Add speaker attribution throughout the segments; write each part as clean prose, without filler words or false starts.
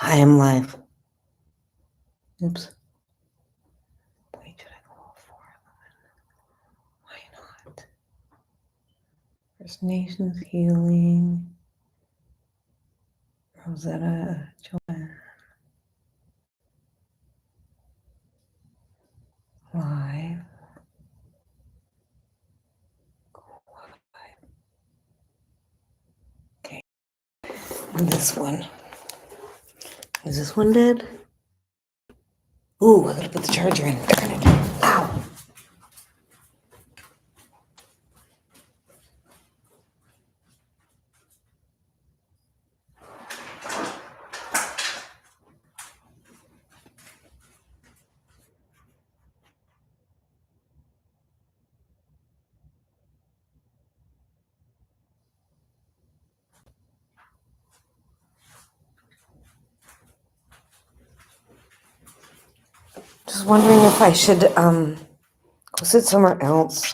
Speaker 1: I am live. Oops. Wait, should I go all 4? Why not? First Nations Healing. Rosetta, Joanne. Live. Go live. Okay. And this one. Is this one dead? Ooh, I gotta put the charger in. Darn it. Ow. Just wondering if I should go sit somewhere else.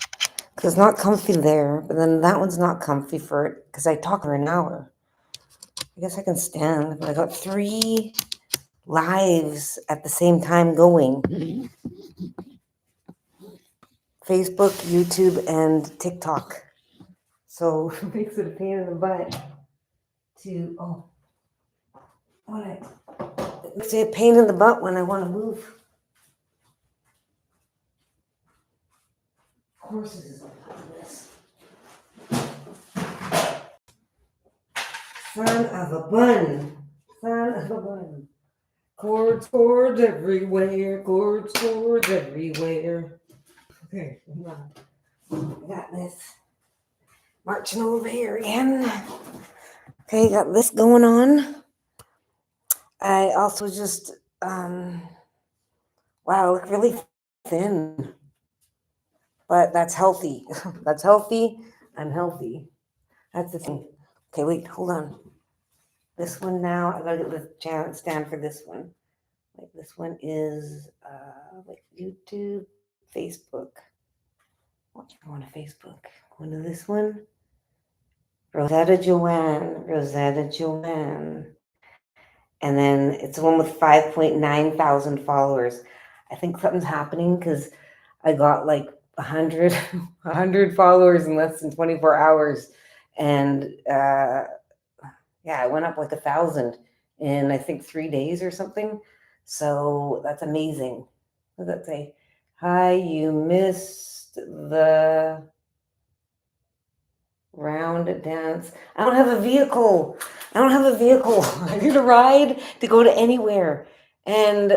Speaker 1: Because it's not comfy there. But then that one's not comfy for it. Because I talk for an hour. I guess I can stand. But I got 3 lives at the same time going. Facebook, YouTube, and TikTok. So it makes it a pain in the butt to, it makes it a pain in the butt when I want to move. Horses is like this. Son of a bun. Son of a bun. Chords, chords everywhere. Chords, chords everywhere. Okay, I got this. Marching over here again. Okay, got this going on. I also just, wow, I look really thin. But that's healthy. That's healthy. I'm healthy. That's the thing. Okay, wait, hold on. This one now, I gotta get the stand for this one. Like this one is like YouTube, Facebook. What you go on to Facebook? Go to this one. Rosetta Joanne. Rosetta Joanne. And then it's the one with 5.9 thousand followers. I think something's happening because I got like 100 followers in less than 24 hours. And yeah, I went up like 1,000 in I think 3 days or something. So that's amazing. What does that say? Hi, you missed the round dance. I don't have a vehicle. I need a ride to go to anywhere. And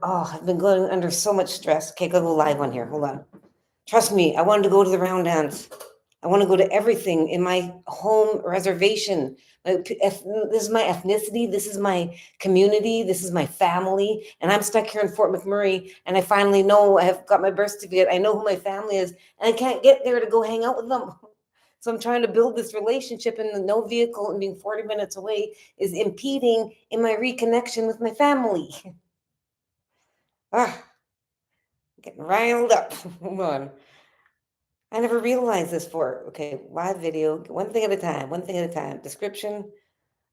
Speaker 1: I've been going under so much stress. Okay, go live on here. Hold on. Trust me, I wanted to go to the round dance. I want to go to everything in my home reservation. This is my ethnicity. This is my community. This is my family. And I'm stuck here in Fort McMurray. And I finally know I have got my birth certificate. I know who my family is. And I can't get there to go hang out with them. So I'm trying to build this relationship, and no vehicle and being 40 minutes away is impeding in my reconnection with my family. Getting riled up. Hold on. I never realized this for. Okay, live video, one thing at a time, one thing at a time. Description,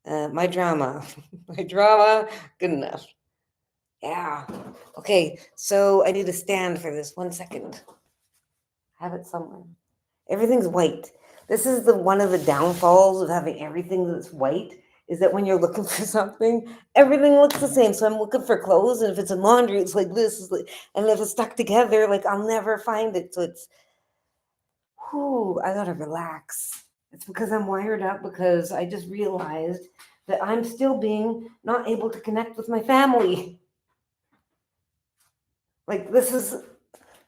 Speaker 1: my drama. My drama, good enough. Yeah. Okay, so I need a stand for this. 1 second. I have it somewhere. Everything's white. This is one of the downfalls of having everything that's white, is that when you're looking for something, everything looks the same. So I'm looking for clothes, and if it's in laundry, it's like this. And if it's stuck together, like I'll never find it. So it's, I gotta relax. It's because I'm wired up, because I just realized that I'm still being not able to connect with my family. Like this is,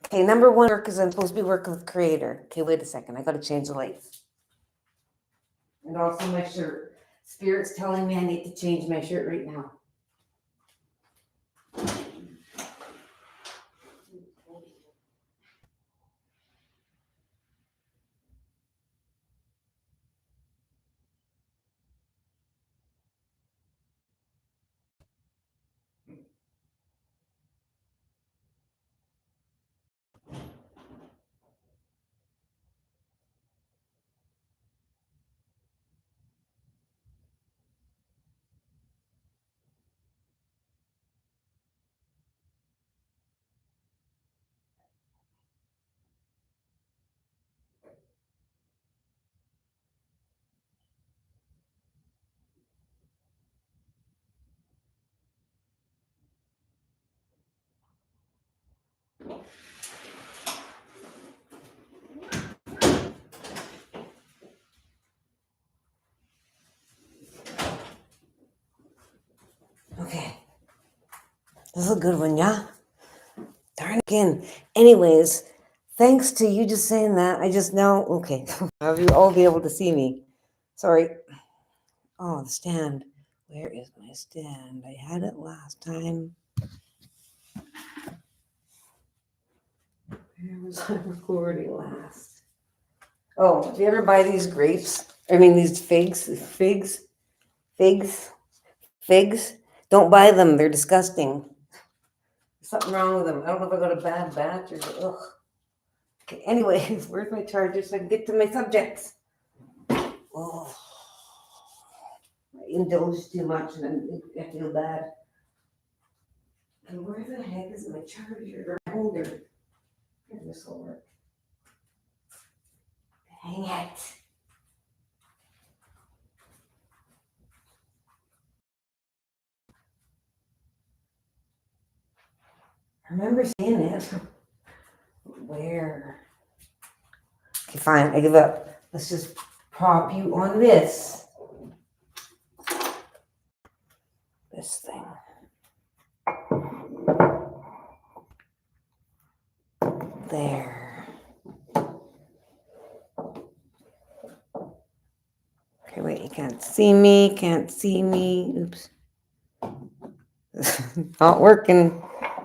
Speaker 1: okay, number one work is I'm supposed to be working with Creator. Okay, wait a second. I gotta change the lights. And also my shirt. Spirit's telling me I need to change my shirt right now. This is a good one, yeah? Darn again. Anyways, thanks to you just saying that, I just know, okay, you all be able to see me. Sorry. Oh, the stand. Where is my stand? I had it last time. Where was I recording last? Oh, do you ever buy these grapes? I mean, these figs. Don't buy them. They're disgusting. There's something wrong with them. I don't know if I got a bad batch or ugh. Okay, anyways, where's my charger so I can get to my subjects? Oh, I indulged too much and I feel bad. And where the heck is my charger? Holder. Here, this will work. Dang it. I remember seeing it. Where? Okay, fine. I give up. Let's just prop you on this. This thing. There. Okay, wait. You can't see me. Can't see me. Oops. Not working.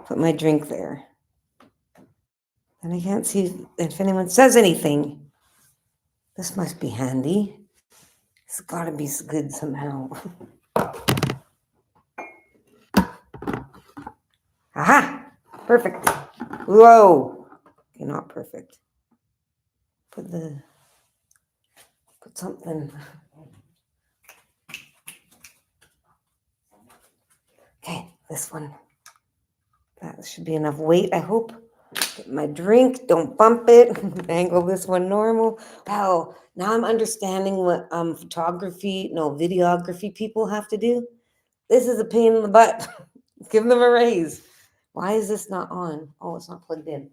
Speaker 1: Put my drink there. And I can't see if anyone says anything. This must be handy. It's got to be good somehow. Aha! Perfect. Whoa. Okay, not perfect. Put something. Okay, this one. That should be enough weight, I hope. Get my drink, don't bump it. Angle this one normal. Wow, now I'm understanding what videography people have to do. This is a pain in the butt. Give them a raise. Why is this not on? Oh, it's not plugged in.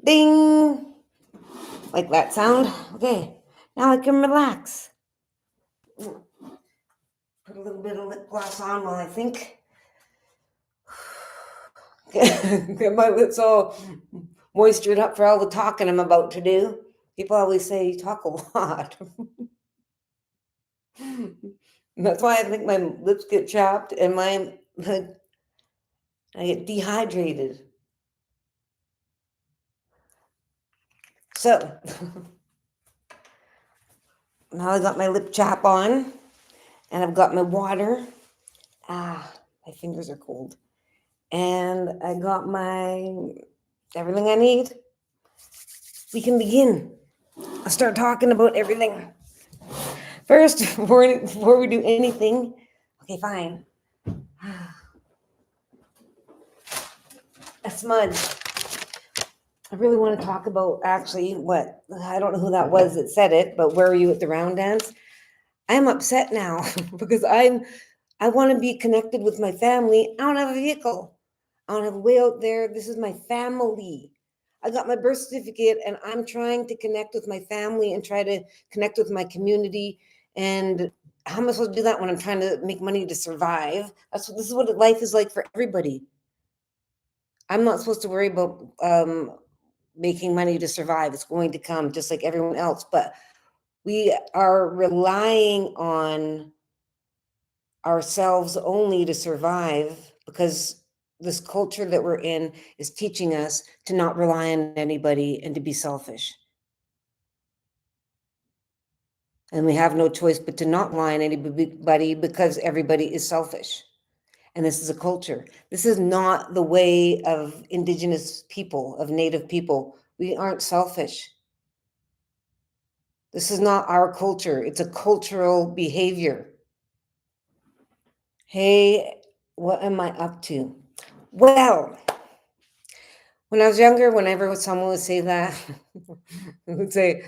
Speaker 1: Ding! Like that sound? Okay, now I can relax. Put a little bit of lip gloss on while I think. Get my lips all moistured up for all the talking I'm about to do. People always say you talk a lot. That's why I think my lips get chapped and I get dehydrated. So now I got my lip chap on and I've got my water. My fingers are cold. And I got everything I need. We can begin. I'll start talking about everything. First, before we do anything, okay, fine. A smudge. I really want to talk about actually what, I don't know who that was that said it, but where are you at the round dance? I'm upset now because I want to be connected with my family. I don't have a vehicle. I don't have a way out there. This is my family. I got my birth certificate and I'm trying to connect with my family and try to connect with my community. And how am I supposed to do that when I'm trying to make money to survive? This is what life is like for everybody. I'm not supposed to worry about making money to survive. It's going to come just like everyone else. But we are relying on ourselves only to survive because this culture that we're in is teaching us to not rely on anybody and to be selfish. And we have no choice but to not rely on anybody because everybody is selfish. And this is a culture. This is not the way of indigenous people, of native people. We aren't selfish. This is not our culture. It's a cultural behavior. Hey, what am I up to? Well, when I was younger, whenever someone would say that, I would say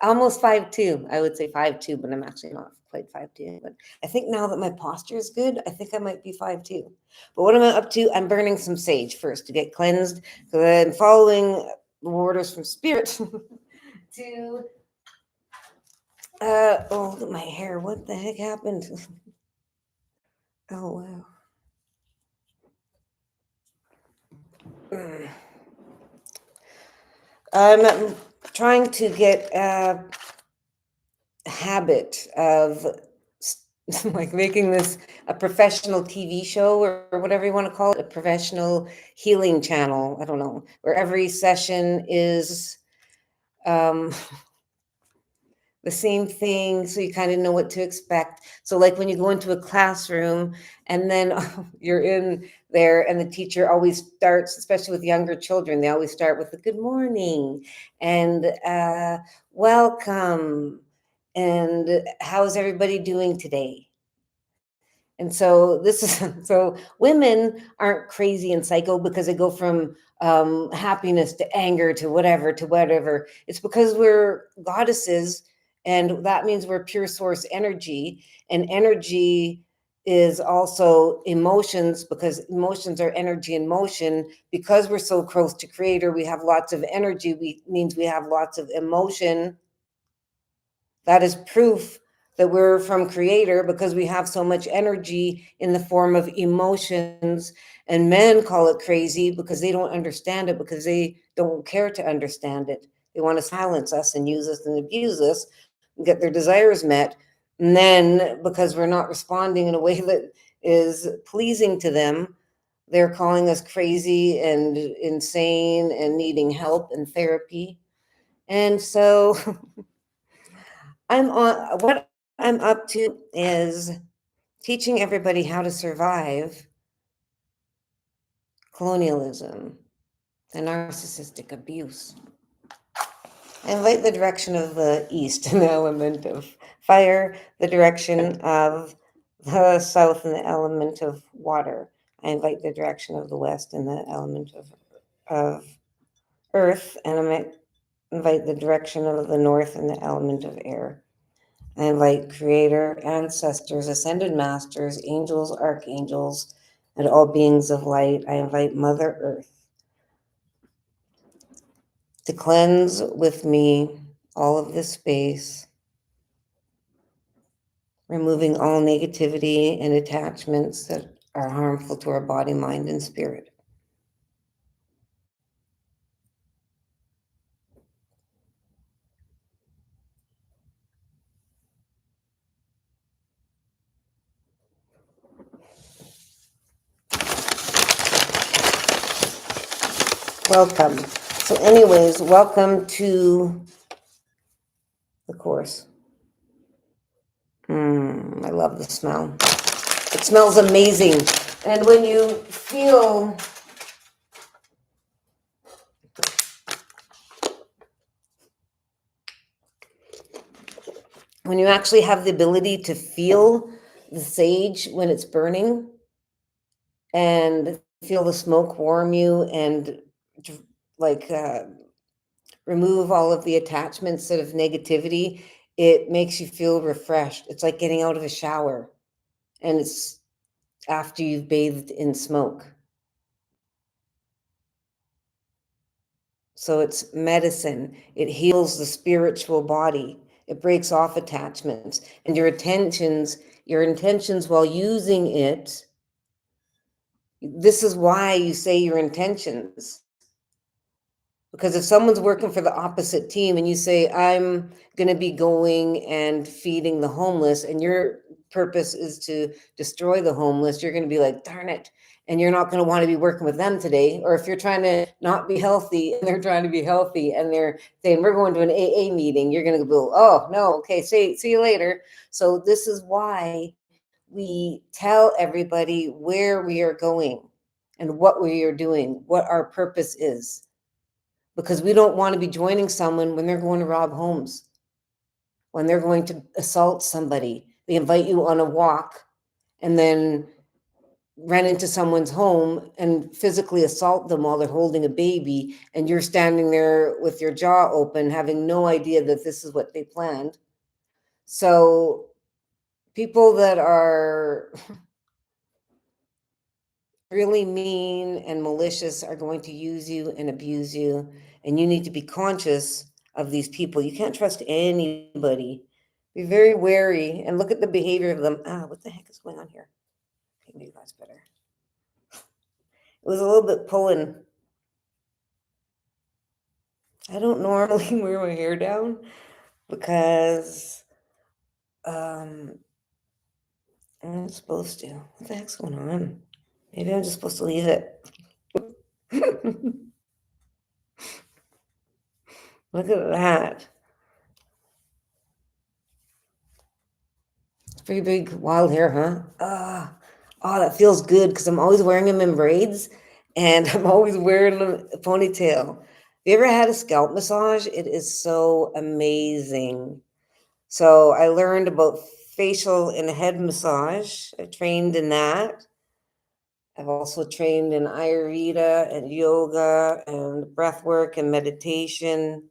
Speaker 1: almost 5'2". I would say 5'2", but I'm actually not quite 5'2". But I think now that my posture is good, I think I might be 5'2". But what am I up to? I'm burning some sage first to get cleansed because I'm following the orders from spirit to Oh, look at my hair. What the heck happened? Oh, wow. I'm trying to get a habit of like making this a professional TV show or whatever you want to call it, a professional healing channel. I don't know, where every session is um, the same thing, so you kind of know what to expect. So like when you go into a classroom and then you're in there and the teacher always starts, especially with younger children, they always start with a good morning and welcome and how's everybody doing today. And so this is so women aren't crazy and psycho because they go from happiness to anger to whatever to whatever. It's because we're goddesses, and that means we're pure source energy. And energy is also emotions because emotions are energy in motion. Because we're so close to creator, we have lots of energy. We means we have lots of emotion. That is proof that we're from creator because we have so much energy in the form of emotions. And men call it crazy because they don't understand it, because they don't care to understand it. They want to silence us and use us and abuse us and get their desires met. And then because we're not responding in a way that is pleasing to them, they're calling us crazy and insane and needing help and therapy. And so I'm on what I'm up to is teaching everybody how to survive colonialism and narcissistic abuse. I invite the direction of the east and the element of fire, the direction of the south and the element of water. I invite the direction of the west and the element of earth, and I might invite the direction of the north and the element of air. I invite creator, ancestors, ascended masters, angels, archangels, and all beings of light. I invite Mother Earth to cleanse with me all of this space, removing all negativity and attachments that are harmful to our body, mind, and spirit. Welcome. So, anyways, welcome to the course. I love the smell. It smells amazing. And when you feel when you actually have the ability to feel the sage when it's burning and feel the smoke warm you and like remove all of the attachments of negativity, it makes you feel refreshed. It's like getting out of a shower, and it's after you've bathed in smoke. So it's medicine. It heals the spiritual body. It breaks off attachments, and your intentions while using it. This is why you say your intentions. Because if someone's working for the opposite team and you say, I'm going to be going and feeding the homeless, and your purpose is to destroy the homeless, you're going to be like, darn it. And you're not going to want to be working with them today. Or if you're trying to not be healthy and they're trying to be healthy and they're saying, we're going to an AA meeting, you're going to go, oh, no, okay, see you later. So this is why we tell everybody where we are going and what we are doing, what our purpose is, because we don't want to be joining someone when they're going to rob homes, when they're going to assault somebody. They invite you on a walk and then run into someone's home and physically assault them while they're holding a baby, and you're standing there with your jaw open, having no idea that this is what they planned. So people that are really mean and malicious are going to use you and abuse you, and you need to be conscious of these people. You can't trust anybody Be very wary and look at the behavior of them. Ah, what the heck is going on here? Okay, maybe that's better. It was a little bit pulling. I don't normally wear my hair down because I'm not supposed to. What the heck's going on? Maybe I'm just supposed to leave it. Look at that. Pretty big wild hair, huh? Oh, that feels good because I'm always wearing them in braids and I'm always wearing a ponytail. Have you ever had a scalp massage? It is so amazing. So I learned about facial and head massage. I trained in that. I've also trained in Ayurveda and yoga and breath work and meditation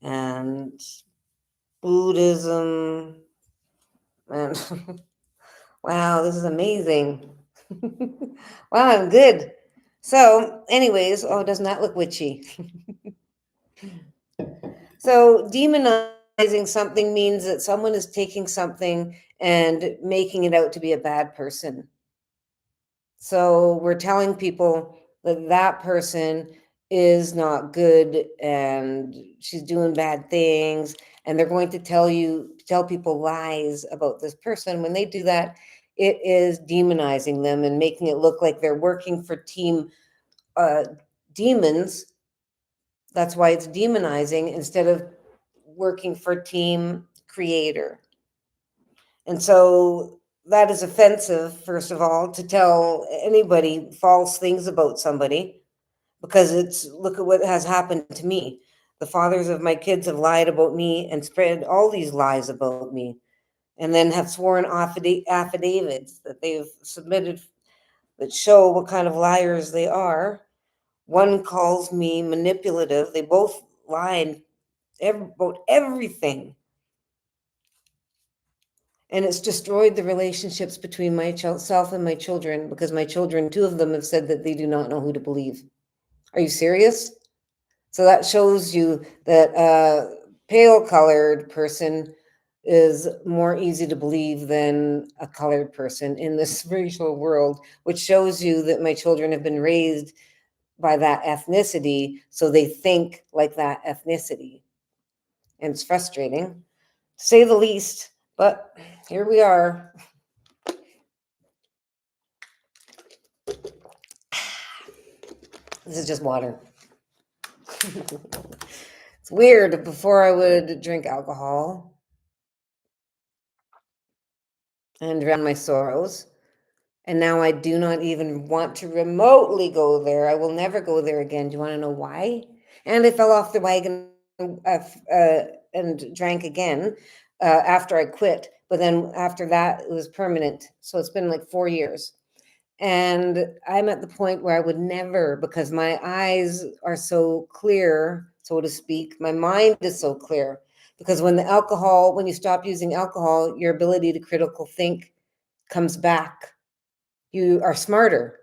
Speaker 1: and Buddhism. And wow, this is amazing. Wow, I'm good. So, anyways, oh, does not look witchy. So, demonizing something means that someone is taking something and making it out to be a bad person. So, we're telling people that that person is not good and she's doing bad things, and they're going to tell people lies about this person. When they do that, it is demonizing them and making it look like they're working for team demons. That's why it's demonizing instead of working for team creator. And so that is offensive, first of all, to tell anybody false things about somebody, because it's look at what has happened to me. The fathers of my kids have lied about me and spread all these lies about me, and then have sworn affidavits that they've submitted that show what kind of liars they are. One calls me manipulative. They both lied about everything. And it's destroyed the relationships between myself and my children, because my children, two of them, have said that they do not know who to believe. Are you serious? So that shows you that a pale colored person is more easy to believe than a colored person in this racial world, which shows you that my children have been raised by that ethnicity, so they think like that ethnicity. And it's frustrating, to say the least, but here we are. This is just water. It's weird. Before I would drink alcohol and drown my sorrows. And now I do not even want to remotely go there. I will never go there again. Do you want to know why? And I fell off the wagon and drank again after I quit. But then after that, it was permanent. So it's been like 4 years. And I'm at the point where I would never, because my eyes are so clear, so to speak. My mind is so clear. Because when you stop using alcohol, your ability to critical think comes back. You are smarter.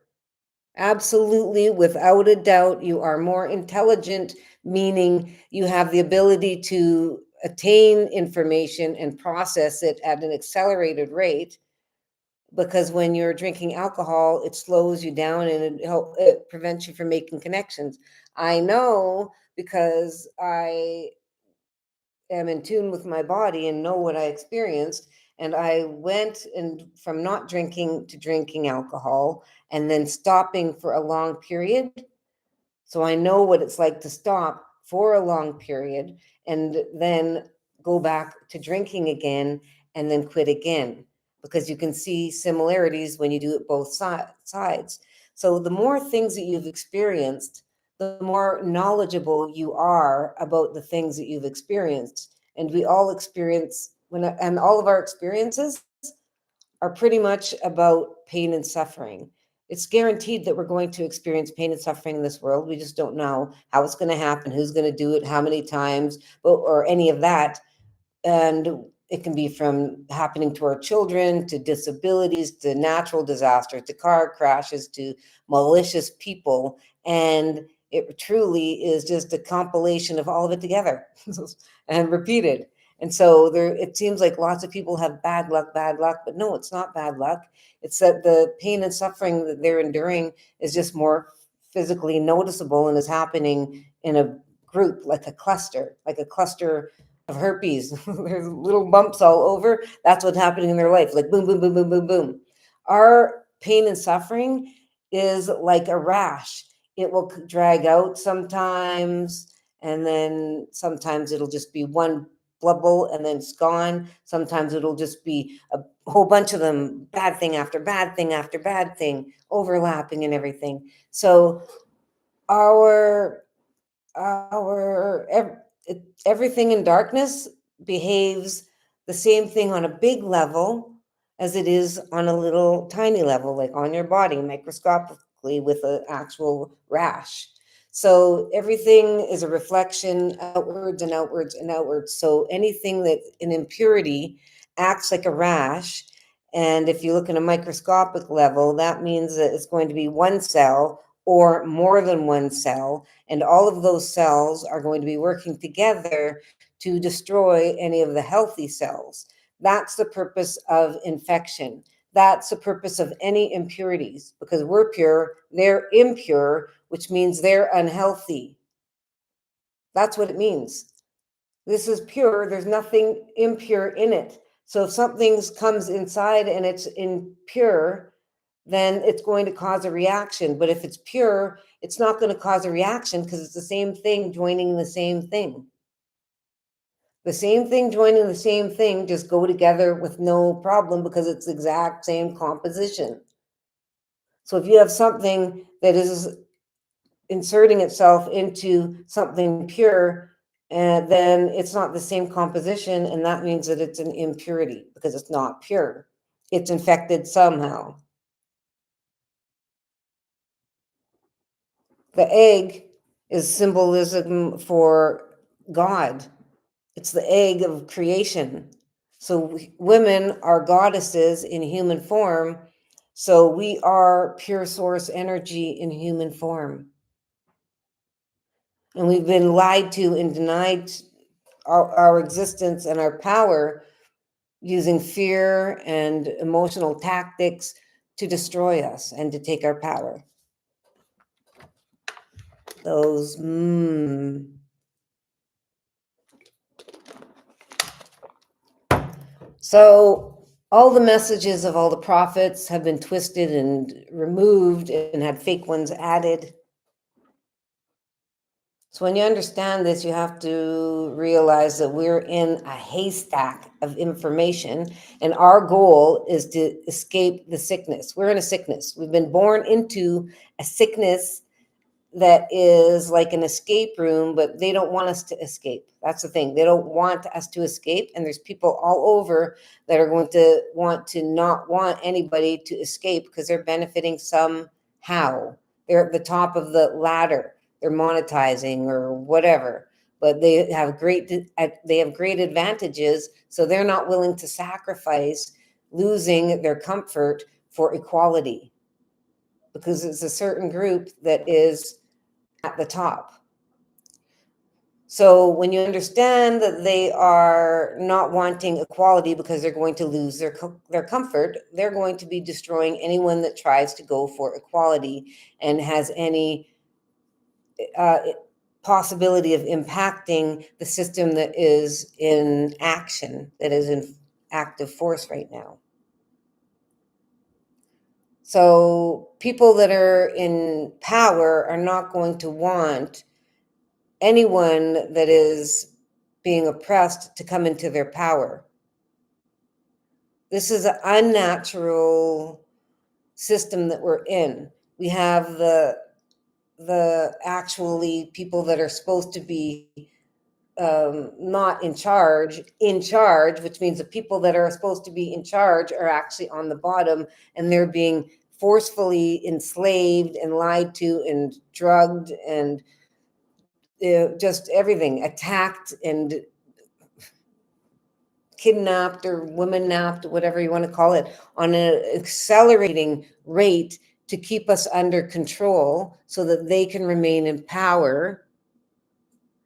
Speaker 1: Absolutely, without a doubt, you are more intelligent, meaning you have the ability to attain information and process it at an accelerated rate. Because when you're drinking alcohol, it slows you down and it prevents you from making connections. I know, because I am in tune with my body and know what I experienced. And I went from not drinking to drinking alcohol and then stopping for a long period. So I know what it's like to stop for a long period and then go back to drinking again and then quit again, because you can see similarities when you do it both sides. So the more things that you've experienced, the more knowledgeable you are about the things that you've experienced. And we all experience and all of our experiences are pretty much about pain and suffering. It's guaranteed that we're going to experience pain and suffering in this world. We just don't know how it's going to happen, who's going to do it, how many times, or any of that. And it can be from happening to our children, to disabilities, to natural disasters, to car crashes, to malicious people. And it truly is just a compilation of all of it together and repeated. And so there, it seems like lots of people have bad luck, but no, it's not bad luck. It's that the pain and suffering that they're enduring is just more physically noticeable and is happening in a group, like a cluster of herpes. There's little bumps all over. That's what's happening in their life, like boom, boom, boom, boom, boom, boom. Our pain and suffering is like a rash. It will drag out sometimes, and then sometimes it'll just be one bubble and then it's gone. Sometimes it'll just be a whole bunch of them, bad thing after bad thing after bad thing, overlapping and everything. So our everything in darkness behaves the same thing on a big level as it is on a little tiny level, like on your body, microscopically with an actual rash. So everything is a reflection outwards and outwards and outwards. So anything that an impurity acts like a rash. And if you look at a microscopic level, that means that it's going to be one cell or more than one cell. And all of those cells are going to be working together to destroy any of the healthy cells. That's the purpose of infection. That's the purpose of any impurities, because we're pure, they're impure, which means they're unhealthy. That's what it means. This is pure, there's nothing impure in it. So if something comes inside and it's impure, then it's going to cause a reaction. But if it's pure, it's not going to cause a reaction because it's the same thing joining the same thing. The same thing joining the same thing just go together with no problem because it's the exact same composition. So if you have something that is inserting itself into something pure, and then it's not the same composition, and that means that it's an impurity because it's not pure. It's infected somehow. The egg is symbolism for God. It's the egg of creation. So women are goddesses in human form. So we are pure source energy in human form. And we've been lied to and denied our existence and our power using fear and emotional tactics to destroy us and to take our power. Those So all the messages of all the prophets have been twisted and removed and had fake ones added. So when you understand this, you have to realize that we're in a haystack of information, and our goal is to escape the sickness. We're in a sickness. We've been born into a sickness that is like an escape room, but they don't want us to escape. That's the thing. They don't want us to escape. And there's people all over that are going to not want anybody to escape because they're benefiting somehow. They're at the top of the ladder. They're monetizing or whatever, but they have great advantages. So they're not willing to sacrifice losing their comfort for equality, because it's a certain group that is at the top. So when you understand that they are not wanting equality because they're going to lose their comfort, they're going to be destroying anyone that tries to go for equality and has any possibility of impacting the system that is in action, that is in active force right now. So people that are in power are not going to want anyone that is being oppressed to come into their power. This is an unnatural system that we're in. We have the actually people that are supposed to be not in charge, which means the people that are supposed to be in charge are actually on the bottom, and they're being forcefully enslaved and lied to and drugged and just everything, attacked and kidnapped or women napped, whatever you want to call it, on an accelerating rate to keep us under control so that they can remain in power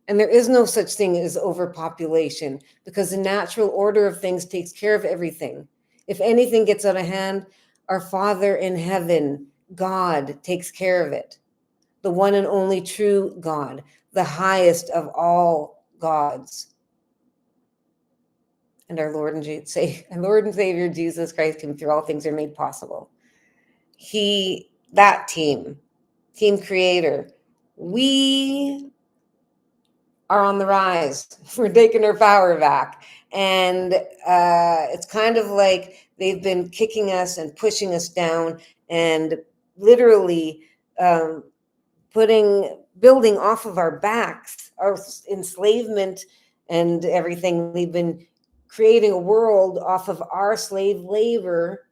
Speaker 1: And there is no such thing as overpopulation, because the natural order of things takes care of everything. If anything gets out of hand, our Father in heaven, God, takes care of it. The one and only true God, the highest of all gods. And our Lord and Savior Jesus Christ came through all things are made possible. That team creator, we are on the rise. We're taking our power back. And it's kind of like they've been kicking us and pushing us down and literally building off of our backs, our enslavement and everything. We've been creating a world off of our slave labor.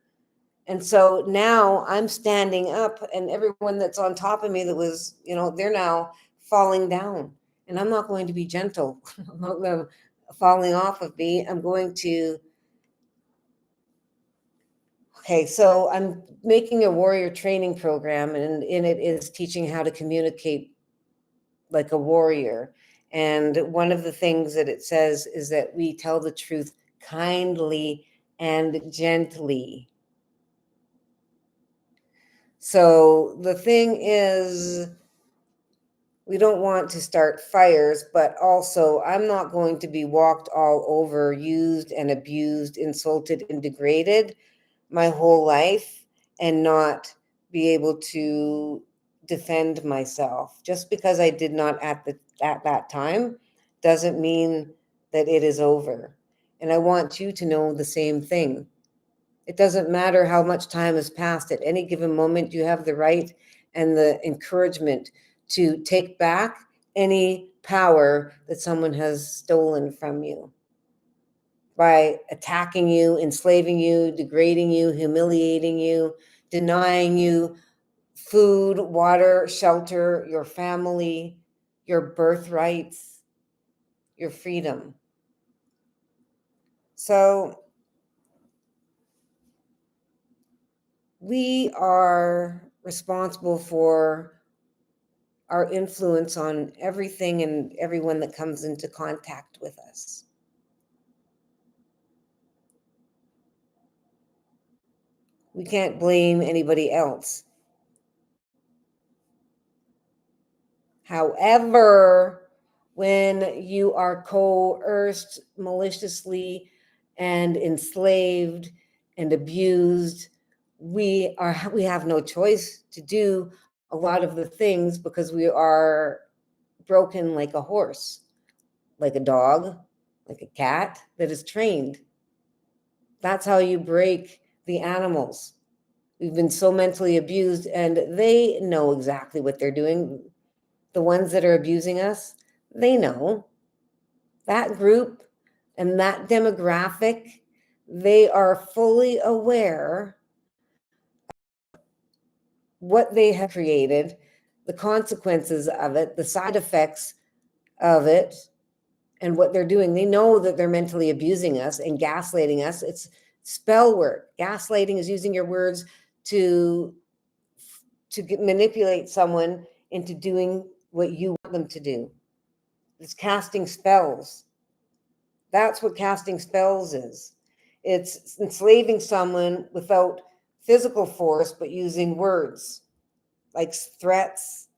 Speaker 1: And so now I'm standing up, and everyone that's on top of me that was, they're now falling down. And I'm not going to be gentle. I'm not going to falling off of me. I'm going to. Okay, so I'm making a warrior training program, and in it is teaching how to communicate like a warrior. And one of the things that it says is that we tell the truth kindly and gently. So the thing is, we don't want to start fires, but also I'm not going to be walked all over, used and abused, insulted and degraded my whole life and not be able to defend myself. Just because I did not at that time doesn't mean that it is over. And I want you to know the same thing. It doesn't matter how much time has passed. At any given moment, you have the right and the encouragement to take back any power that someone has stolen from you by attacking you, enslaving you, degrading you, humiliating you, denying you food, water, shelter, your family, your birthrights, your freedom. So we are responsible for our influence on everything and everyone that comes into contact with us. We can't blame anybody else. However, when you are coerced maliciously and enslaved and abused, we have no choice to do a lot of the things because we are broken like a horse, like a dog, like a cat that is trained. That's how you break the animals. We've been so mentally abused, and they know exactly what they're doing. The ones that are abusing us, they know. That group and that demographic, they are fully aware what they have created, the consequences of it, the side effects of it, and what they're doing. They know that they're mentally abusing us and gaslighting us. It's spell work. Gaslighting is using your words to manipulate someone into doing what you want them to do. It's casting spells. That's what casting spells is. It's enslaving someone without physical force, but using words like threats.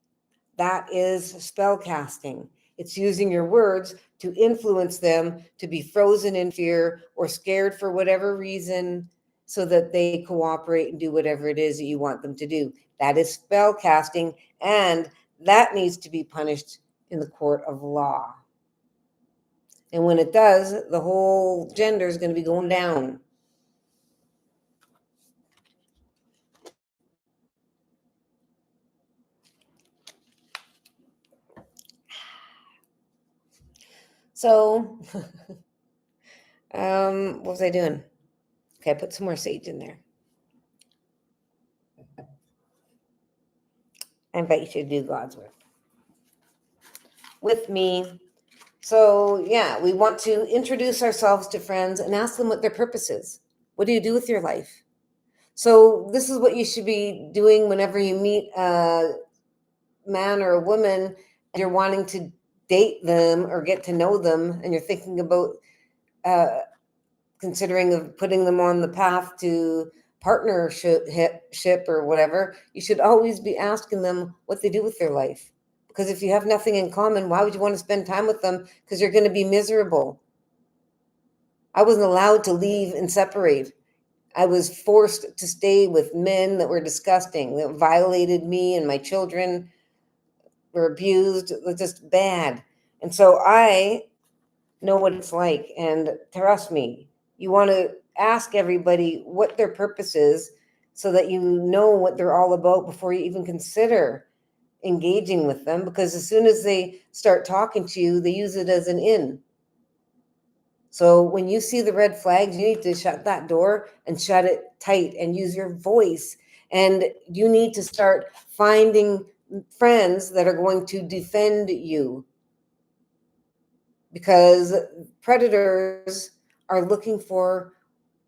Speaker 1: That is spell casting. It's using your words to influence them to be frozen in fear or scared for whatever reason so that they cooperate and do whatever it is that you want them to do. That is spell casting, and that needs to be punished in the court of law. And when it does, the whole gender is going to be going down. So, what was I doing? Okay, I put some more sage in there. I invite you to do God's work with me. So, yeah, we want to introduce ourselves to friends and ask them what their purpose is. What do you do with your life? So, this is what you should be doing whenever you meet a man or a woman and you're wanting to date them or get to know them, and you're thinking about considering of putting them on the path to partnership or whatever, you should always be asking them what they do with their life. Because if you have nothing in common, why would you want to spend time with them? Because you're going to be miserable. I wasn't allowed to leave and separate. I was forced to stay with men that were disgusting, that violated me, and my children were abused. It was just bad. And so I know what it's like. And trust me, you want to ask everybody what their purpose is so that you know what they're all about before you even consider engaging with them. Because as soon as they start talking to you, they use it as an in. So when you see the red flags, you need to shut that door and shut it tight and use your voice. And you need to start finding friends that are going to defend you, because predators are looking for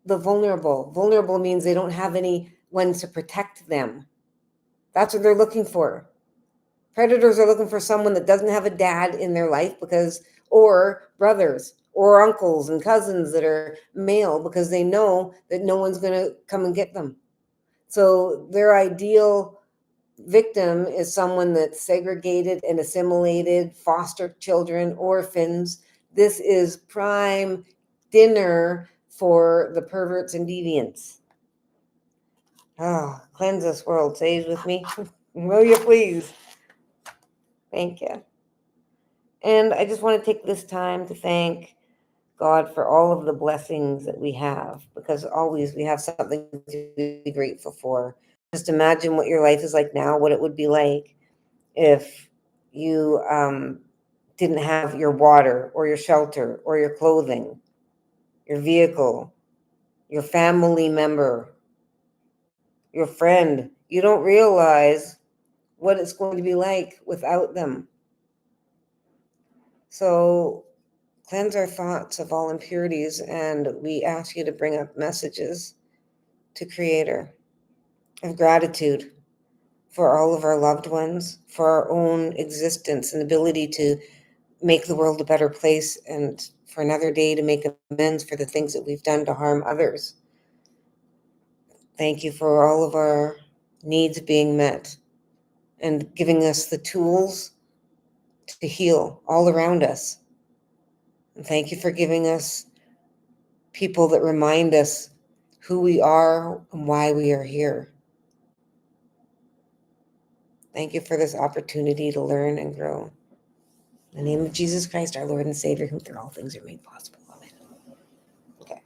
Speaker 1: the vulnerable. Vulnerable means they don't have anyone to protect them. That's what they're looking for. Predators are looking for someone that doesn't have a dad in their life, or brothers or uncles and cousins that are male, because they know that no one's going to come and get them. So their ideal victim is someone that's segregated and assimilated, foster children, orphans. This is prime dinner for the perverts and deviants. Oh, cleanse this world. Say it with me. Will you please? Thank you. And I just want to take this time to thank God for all of the blessings that we have, because always we have something to be grateful for. Just imagine what your life is like now, what it would be like if you didn't have your water or your shelter or your clothing, your vehicle, your family member, your friend. You don't realize what it's going to be like without them. So cleanse our thoughts of all impurities, and we ask you to bring up messages to Creator of gratitude for all of our loved ones, for our own existence and ability to make the world a better place, and for another day to make amends for the things that we've done to harm others. Thank you for all of our needs being met and giving us the tools to heal all around us. And thank you for giving us people that remind us who we are and why we are here. Thank you for this opportunity to learn and grow. In the name of Jesus Christ, our Lord and Savior, who through all things are made possible. Amen. Okay.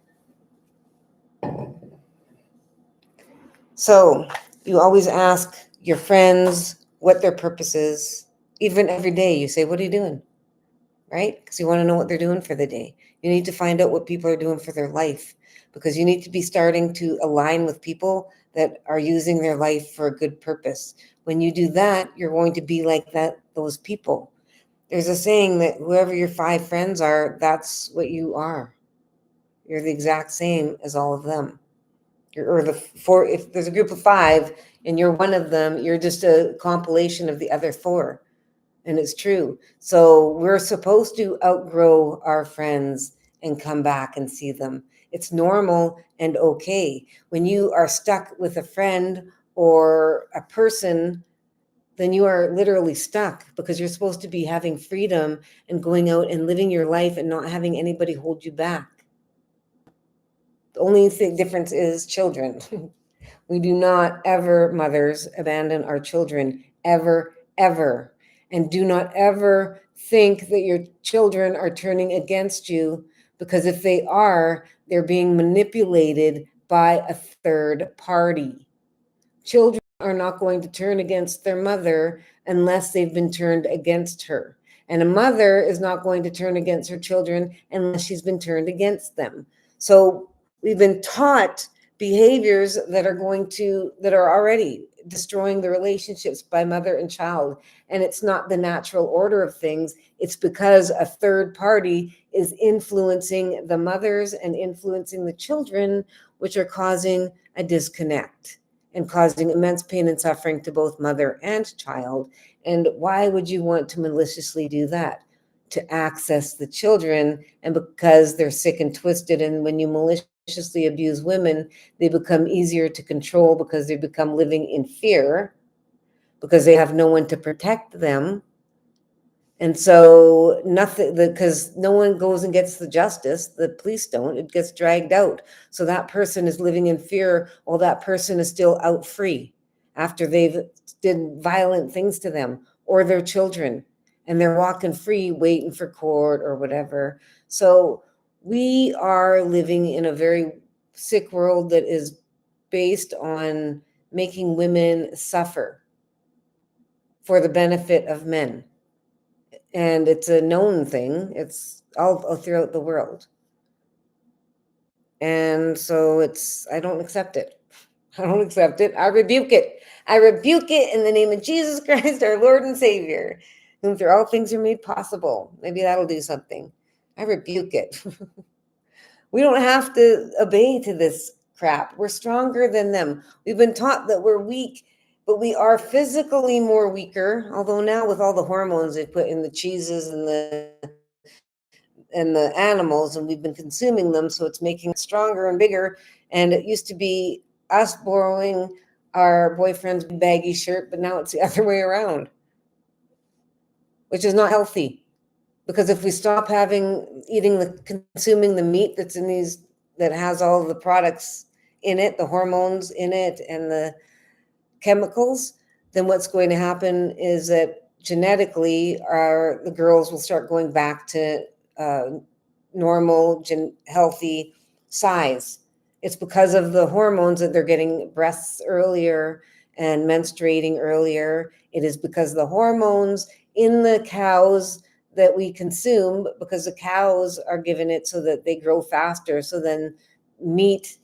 Speaker 1: So you always ask your friends what their purpose is. Even every day you say, what are you doing? Right? Because you want to know what they're doing for the day. You need to find out what people are doing for their life, because you need to be starting to align with people that are using their life for a good purpose. When you do that, you're going to be like those people. There's a saying that whoever your 5 friends are, that's what you are. You're the exact same as all of them. Or the 4, if there's a group of 5 and you're one of them, you're just a compilation of the other 4. And it's true. So we're supposed to outgrow our friends and come back and see them. It's normal and okay. When you are stuck with a friend or a person, then you are literally stuck, because you're supposed to be having freedom and going out and living your life and not having anybody hold you back. The only difference is children. We do not ever, mothers, abandon our children, ever, ever. And do not ever think that your children are turning against you, because if they are, they're being manipulated by a third party. Children are not going to turn against their mother unless they've been turned against her. And a mother is not going to turn against her children unless she's been turned against them. So we've been taught behaviors that are already destroying the relationships by mother and child. And it's not the natural order of things. It's because a third party is influencing the mothers and influencing the children, which are causing a disconnect and causing immense pain and suffering to both mother and child. And why would you want to maliciously do that? to access the children, and because they're sick and twisted, and when you maliciously abuse women, they become easier to control because they become living in fear because they have no one to protect them. And so nothing, because no one goes and gets the justice, the police don't, it gets dragged out. So that person is living in fear while that person is still out free after they've did violent things to them or their children, and they're walking free waiting for court or whatever. So we are living in a very sick world that is based on making women suffer for the benefit of men. And it's a known thing. It's all throughout the world. And so I don't accept it. I don't accept it. I rebuke it. I rebuke it in the name of Jesus Christ, our Lord and Savior, whom through all things are made possible. Maybe that'll do something. I rebuke it. We don't have to obey to this crap. We're stronger than them. We've been taught that we're weak, but we are physically more weaker. Although now with all the hormones they put in the cheeses and the animals, and we've been consuming them, so it's making us stronger and bigger. And it used to be us borrowing our boyfriend's baggy shirt, but now it's the other way around, which is not healthy. Because if we stop consuming the meat that's in these, that has all the products in it, the hormones in it, and the chemicals, then what's going to happen is that genetically the girls will start going back to normal, healthy size. It's because of the hormones that they're getting breasts earlier and menstruating earlier. It is because the hormones in the cows that we consume, because the cows are given it so that they grow faster. So then meat,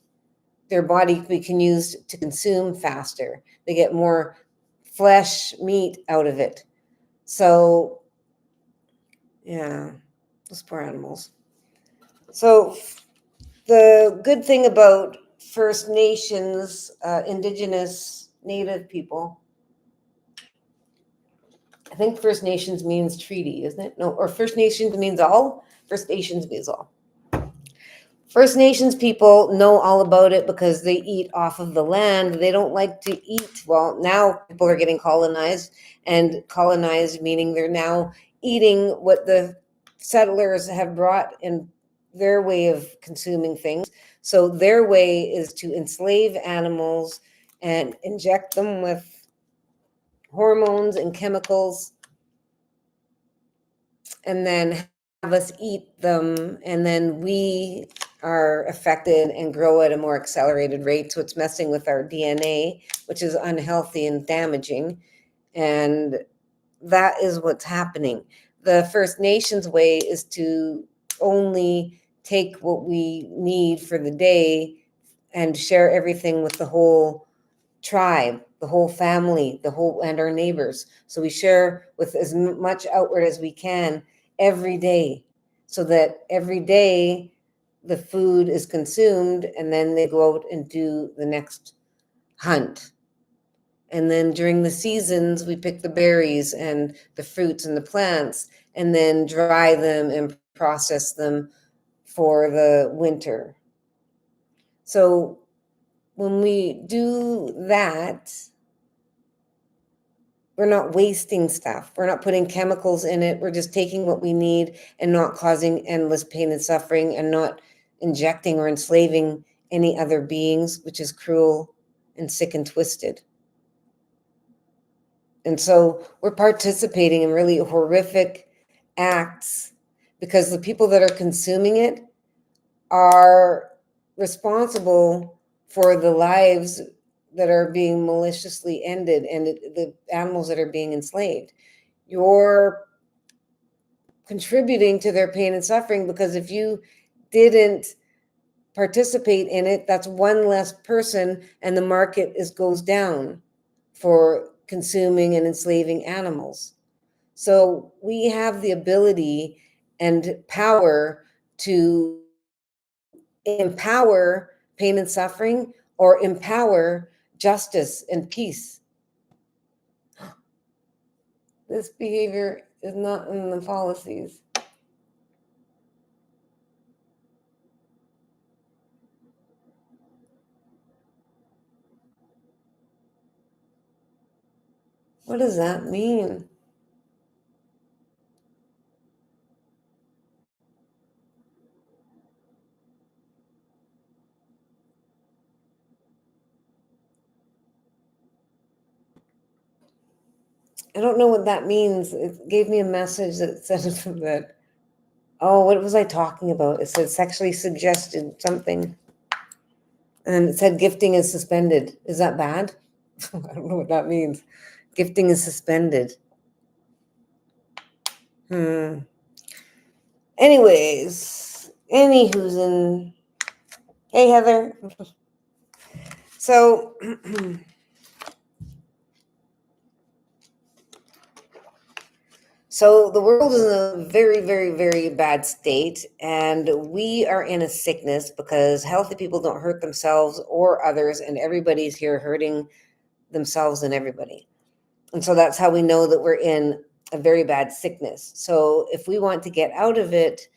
Speaker 1: their body we can use to consume faster. They get more flesh, meat out of it. So, yeah, those poor animals. So the good thing about First Nations, Indigenous, Native people, I think First Nations means treaty, isn't it? No, or First Nations means all? First Nations means all. First Nations people know all about it because they eat off of the land. They don't like to eat. Well, now people are getting colonized, and colonized meaning they're now eating what the settlers have brought in their way of consuming things. So their way is to enslave animals and inject them with hormones and chemicals, and then have us eat them, and then we are affected and grow at a more accelerated rate. So it's messing with our DNA, which is unhealthy and damaging. And that is what's happening. The First Nations way is to only take what we need for the day and share everything with the whole tribe, the whole family, and our neighbors. So we share with as much outward as we can every day, so that every day the food is consumed, and then they go out and do the next hunt. And then during the seasons, we pick the berries and the fruits and the plants, and then dry them and process them for the winter. So when we do that, we're not wasting stuff. We're not putting chemicals in it. We're just taking what we need and not causing endless pain and suffering, and not injecting or enslaving any other beings, which is cruel and sick and twisted. And so we're participating in really horrific acts because the people that are consuming it are responsible for the lives that are being maliciously ended, and the animals that are being enslaved. You're contributing to their pain and suffering, because if you didn't participate in it, that's one less person, and the market goes down for consuming and enslaving animals. So we have the ability and power to empower pain and suffering, or empower justice and peace. This behavior is not in the policies. What does that mean? I don't know what that means. It gave me a message that said that, oh, what was I talking about? It said sexually suggested something. And it said gifting is suspended. Is that bad? I don't know what that means. Gifting is suspended. Anyways, anywho's in. Hey, Heather. So, so the world is in a very, very, very bad state, and we are in a sickness because healthy people don't hurt themselves or others, and everybody's here hurting themselves and everybody. And so that's how we know that we're in a very bad sickness. So if we want to get out of it,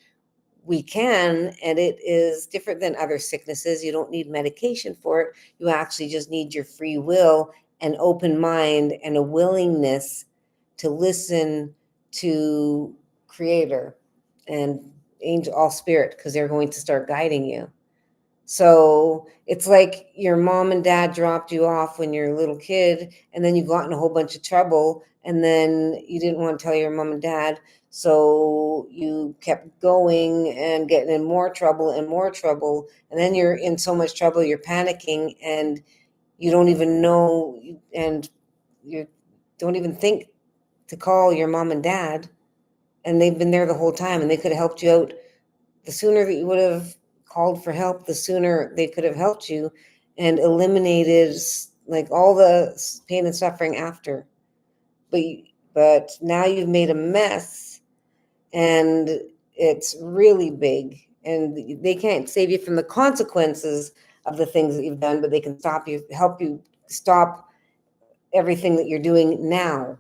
Speaker 1: we can, and it is different than other sicknesses. You don't need medication for it. You actually just need your free will, an open mind, and a willingness to listen to Creator and angel, all spirit, because they're going to start guiding you. So it's like your mom and dad dropped you off when you're a little kid, and then you got in a whole bunch of trouble, and then you didn't want to tell your mom and dad. So you kept going and getting in more trouble and more trouble. And then you're in so much trouble, you're panicking, and you don't even know, and you don't even think to call your mom and dad. And they've been there the whole time, and they could have helped you out. The sooner that you would have called for help, the sooner they could have helped you and eliminated like all the pain and suffering after. But but now you've made a mess, and it's really big, and they can't save you from the consequences of the things that you've done, but they can stop you, help you stop everything that you're doing now.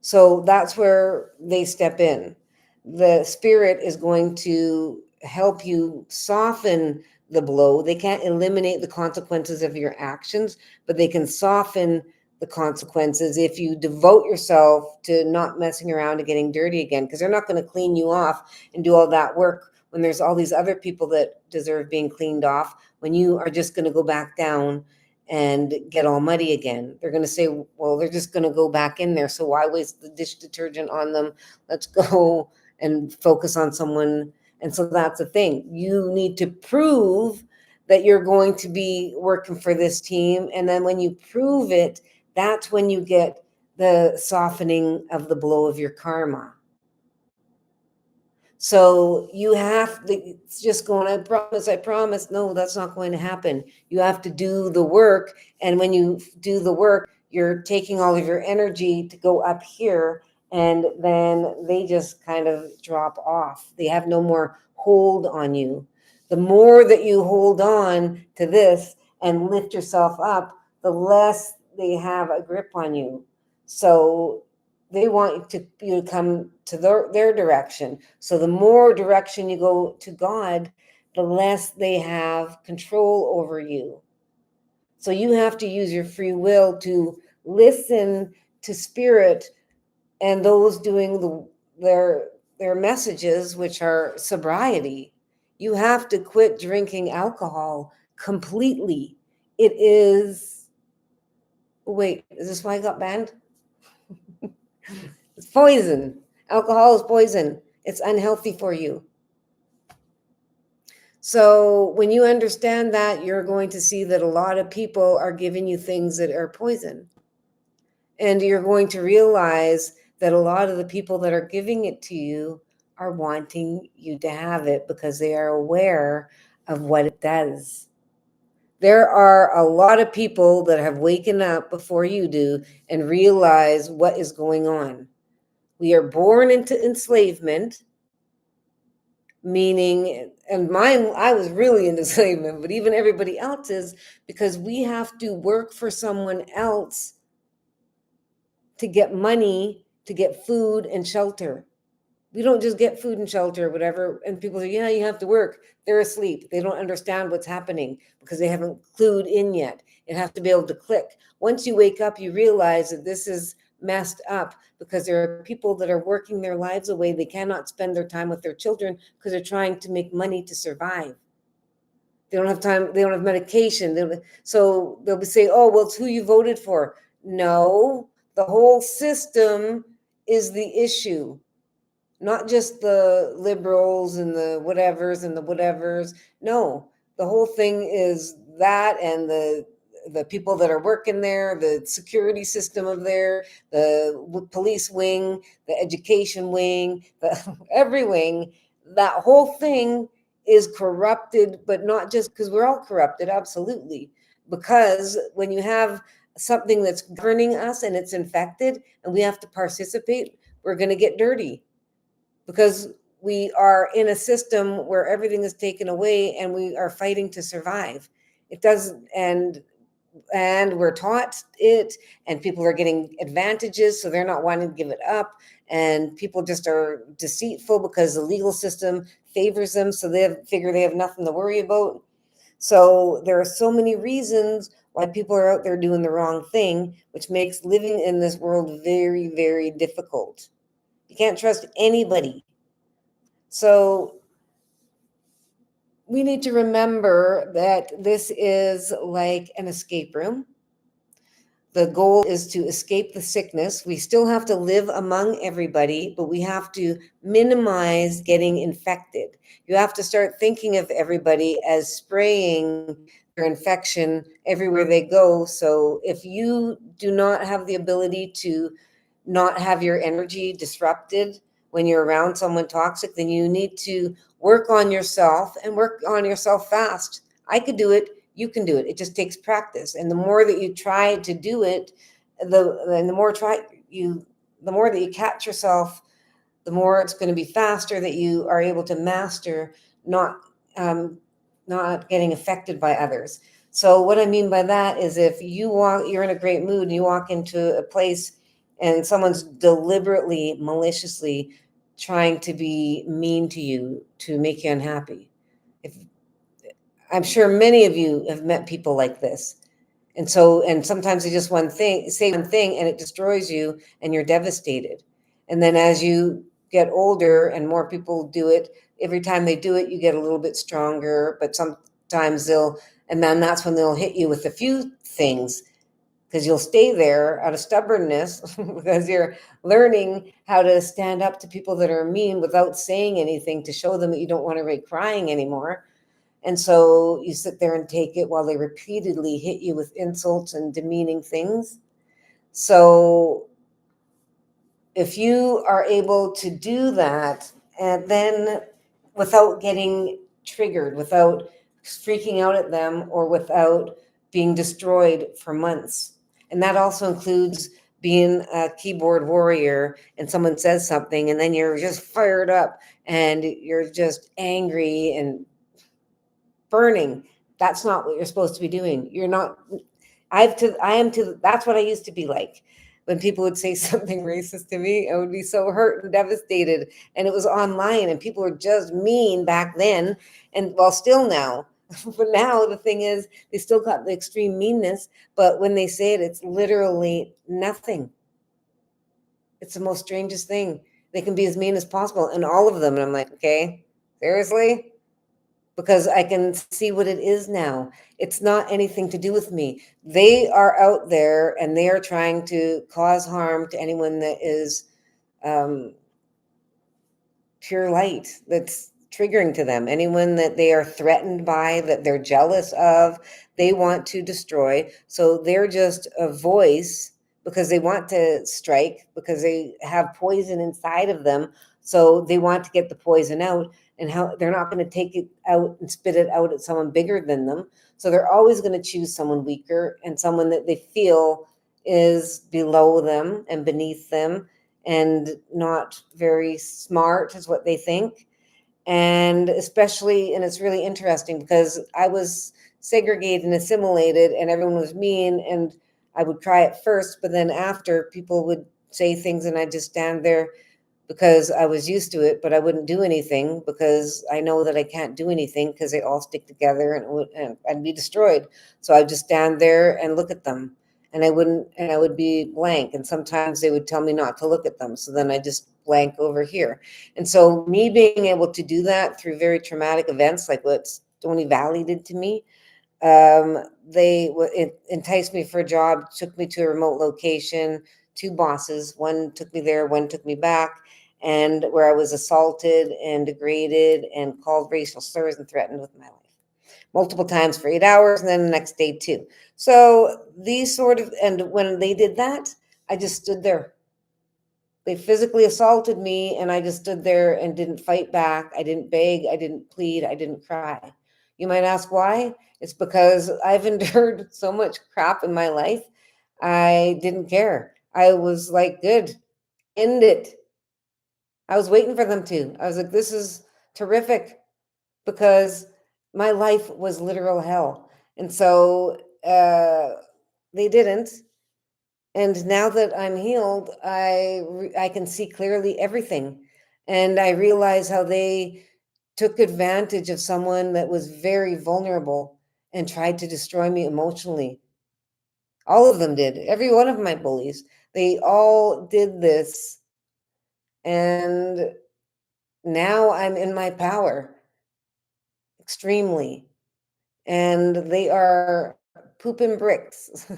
Speaker 1: So that's where they step in. The spirit is going to help you soften the blow. They can't eliminate the consequences of your actions, but they can soften the consequences if you devote yourself to not messing around and getting dirty again, because they're not going to clean you off and do all that work when there's all these other people that deserve being cleaned off, when you are just going to go back down and get all muddy again. They're going to say, well, they're just going to go back in there. So why waste the dish detergent on them? Let's go and focus on someone. And so that's the thing. You need to prove that you're going to be working for this team. And then when you prove it, that's when you get the softening of the blow of your karma. So you have to, it's just going, I promise, I promise. No, that's not going to happen. You have to do the work. And when you do the work, you're taking all of your energy to go up here. And then they just kind of drop off. They have no more hold on you. The more that you hold on to this and lift yourself up, the less they have a grip on you. So they want you to come to their direction. So the more direction you go to God, the less they have control over you. So you have to use your free will to listen to spirit and those doing their messages, which are sobriety. You have to quit drinking alcohol completely. It is, wait, is this why I got banned? It's poison. Alcohol is poison. It's unhealthy for you. So when you understand that, you're going to see that a lot of people are giving you things that are poison. And you're going to realize that a lot of the people that are giving it to you are wanting you to have it because they are aware of what it does. There are a lot of people that have waken up before you do and realize what is going on. We are born into enslavement, meaning, and mine, I was really into enslavement, but even everybody else is, because we have to work for someone else to get money, to get food and shelter. We don't just get food and shelter, whatever. And people say, yeah, you have to work. They're asleep. They don't understand what's happening because they haven't clued in yet. It has to be able to click. Once you wake up, you realize that this is messed up because there are people that are working their lives away. They cannot spend their time with their children because they're trying to make money to survive. They don't have time. They don't have medication. So they'll be saying, oh, well, it's who you voted for. No, the whole system is the issue, not just the liberals and the whatevers and the whatevers. No, the whole thing is that, and the people that are working there, the security system of there, the police wing, the education wing, the every wing, that whole thing is corrupted, but not just because we're all corrupted, absolutely. Because when you have something that's governing us and it's infected and we have to participate, we're going to get dirty because we are in a system where everything is taken away and we are fighting to survive. It does, and we're taught it, and people are getting advantages, so they're not wanting to give it up, and people just are deceitful because the legal system favors them, so figure they have nothing to worry about. So there are so many reasons why people are out there doing the wrong thing, which makes living in this world very, very difficult. You can't trust anybody. So we need to remember that this is like an escape room. The goal is to escape the sickness. We still have to live among everybody, but we have to minimize getting infected. You have to start thinking of everybody as spraying their infection everywhere they go. So if you do not have the ability to not have your energy disrupted when you're around someone toxic, then you need to work on yourself and work on yourself fast. I could do it. You can do it. It just takes practice. And the more that you try to do it, the more that you catch yourself, the more it's going to be faster that you are able to master not um, not getting affected by others. So what I mean by that is if you're in a great mood and you walk into a place and someone's deliberately, maliciously trying to be mean to you to make you unhappy. If I'm sure many of you have met people like this. And sometimes they just say one thing and it destroys you and you're devastated. And then as you get older and more people do it, every time they do it, you get a little bit stronger, but sometimes and then that's when they'll hit you with a few things because you'll stay there out of stubbornness because you're learning how to stand up to people that are mean without saying anything to show them that you don't want to be crying anymore. And so you sit there and take it while they repeatedly hit you with insults and demeaning things. So if you are able to do that, and then without getting triggered, without freaking out at them, or without being destroyed for months, and that also includes being a keyboard warrior and someone says something and then you're just fired up and you're just angry and burning. That's not what you're supposed to be doing. You're not. That's what I used to be like. When people would say something racist to me, I would be so hurt and devastated. And it was online, and people were just mean back then, and well, still now. But now the thing is, they still got the extreme meanness, but when they say it, it's literally nothing. It's the most strangest thing. They can be as mean as possible, and all of them. And I'm like, okay, seriously? Because I can see what it is now. It's not anything to do with me. They are out there and they are trying to cause harm to anyone that is um, pure light, that's triggering to them. Anyone that they are threatened by, that they're jealous of, they want to destroy. So they're just a voice because they want to strike, because they have poison inside of them. So they want to get the poison out, and how they're not going to take it out and spit it out at someone bigger than them. So they're always going to choose someone weaker and someone that they feel is below them and beneath them and not very smart is what they think. And especially, and it's really interesting because I was segregated and assimilated and everyone was mean, and I would cry at first, but then after, people would say things and I'd just stand there because I was used to it, but I wouldn't do anything because I know that I can't do anything because they all stick together and I'd be destroyed. So I'd just stand there and look at them, and I would be blank. And sometimes they would tell me not to look at them. So then I just blank over here. And so me being able to do that through very traumatic events like what Stony Valley did to me, it enticed me for a job, took me to a remote location, two bosses, one took me there, one took me back, and where I was assaulted and degraded and called racial slurs and threatened with my life multiple times for 8 hours, and then the next day too. So these sort of, and when they did that, I just stood there. They physically assaulted me, and I just stood there and didn't fight back. I didn't beg, I didn't plead, I didn't cry. You might ask why? It's because I've endured so much crap in my life. I didn't care. I was like, good, end it. I was waiting for them to. I was like, this is terrific, because my life was literal hell. And so they didn't. And now that I'm healed, I can see clearly everything. And I realize how they took advantage of someone that was very vulnerable and tried to destroy me emotionally. All of them did. Every one of my bullies. They all did this. And now I'm in my power, extremely. And they are pooping bricks.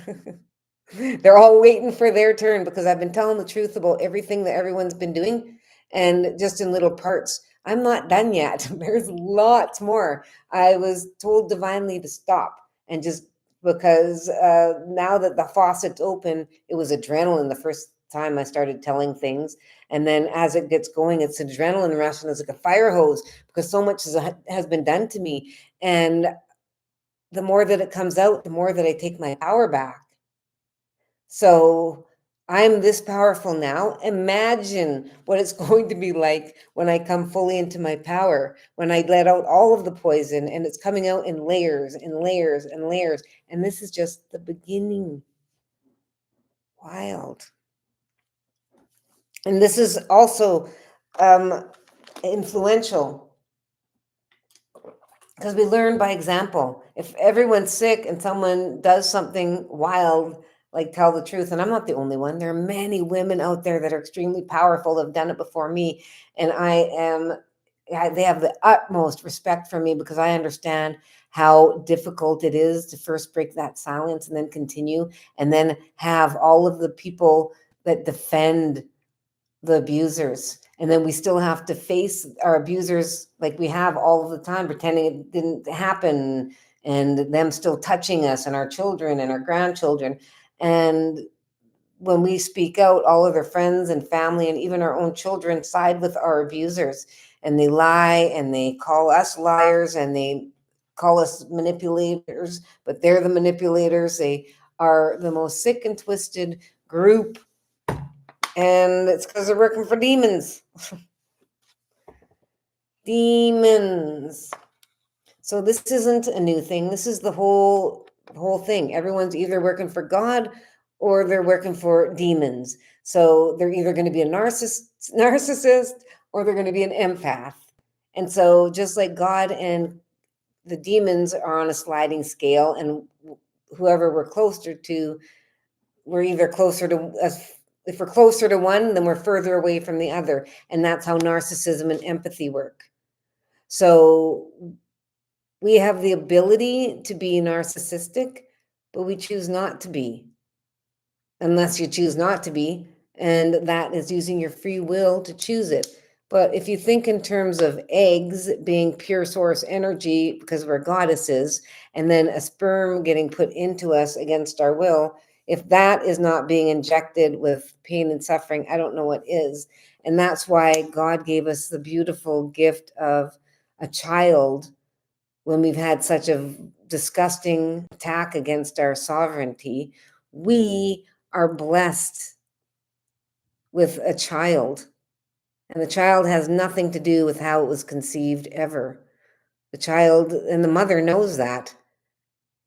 Speaker 1: They're all waiting for their turn because I've been telling the truth about everything that everyone's been doing, and just in little parts. I'm not done yet. There's lots more. I was told divinely to stop, and just because now that the faucet's open, it was adrenaline the first time I started telling things. And then as it gets going, it's adrenaline rush, and it's like a fire hose because so much has been done to me. And the more that it comes out, the more that I take my power back. So I'm this powerful now. Imagine what it's going to be like when I come fully into my power, when I let out all of the poison, and it's coming out in layers and layers and layers. And this is just the beginning. Wild. And this is also influential because we learn by example. If everyone's sick and someone does something wild, like tell the truth, and I'm not the only one, there are many women out there that are extremely powerful that have done it before me, and they have the utmost respect for me because I understand how difficult it is to first break that silence and then continue, and then have all of the people that defend the abusers. And then we still have to face our abusers like we have all of the time, pretending it didn't happen, and them still touching us and our children and our grandchildren. And when we speak out, all of their friends and family and even our own children side with our abusers, and they lie and they call us liars and they call us manipulators, but they're the manipulators. They are the most sick and twisted group, and it's because they're working for demons. Demons. So this isn't a new thing. This is the whole thing. Everyone's either working for God or they're working for demons. So they're either going to be a narcissist or they're going to be an empath. And so just like God and the demons are on a sliding scale, and whoever we're closer to, we're either closer to us. If we're closer to one, then we're further away from the other. And that's how narcissism and empathy work. So we have the ability to be narcissistic, but we choose not to be, unless you choose not to be. And that is using your free will to choose it. But if you think in terms of eggs being pure source energy because we're goddesses, and then a sperm getting put into us against our will, if that is not being injected with pain and suffering, I don't know what is. And that's why God gave us the beautiful gift of a child when we've had such a disgusting attack against our sovereignty. We are blessed with a child, and the child has nothing to do with how it was conceived ever. The child and the mother knows that.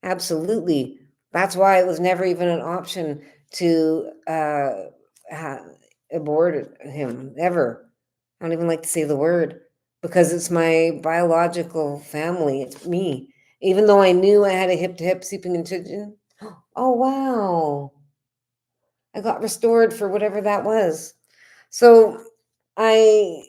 Speaker 1: Absolutely. That's why it was never even an option to abort him, ever. I don't even like to say the word because it's my biological family. It's me. Even though I knew I had a hip to hip sleeping intention. Oh, wow. I got restored for whatever that was. So I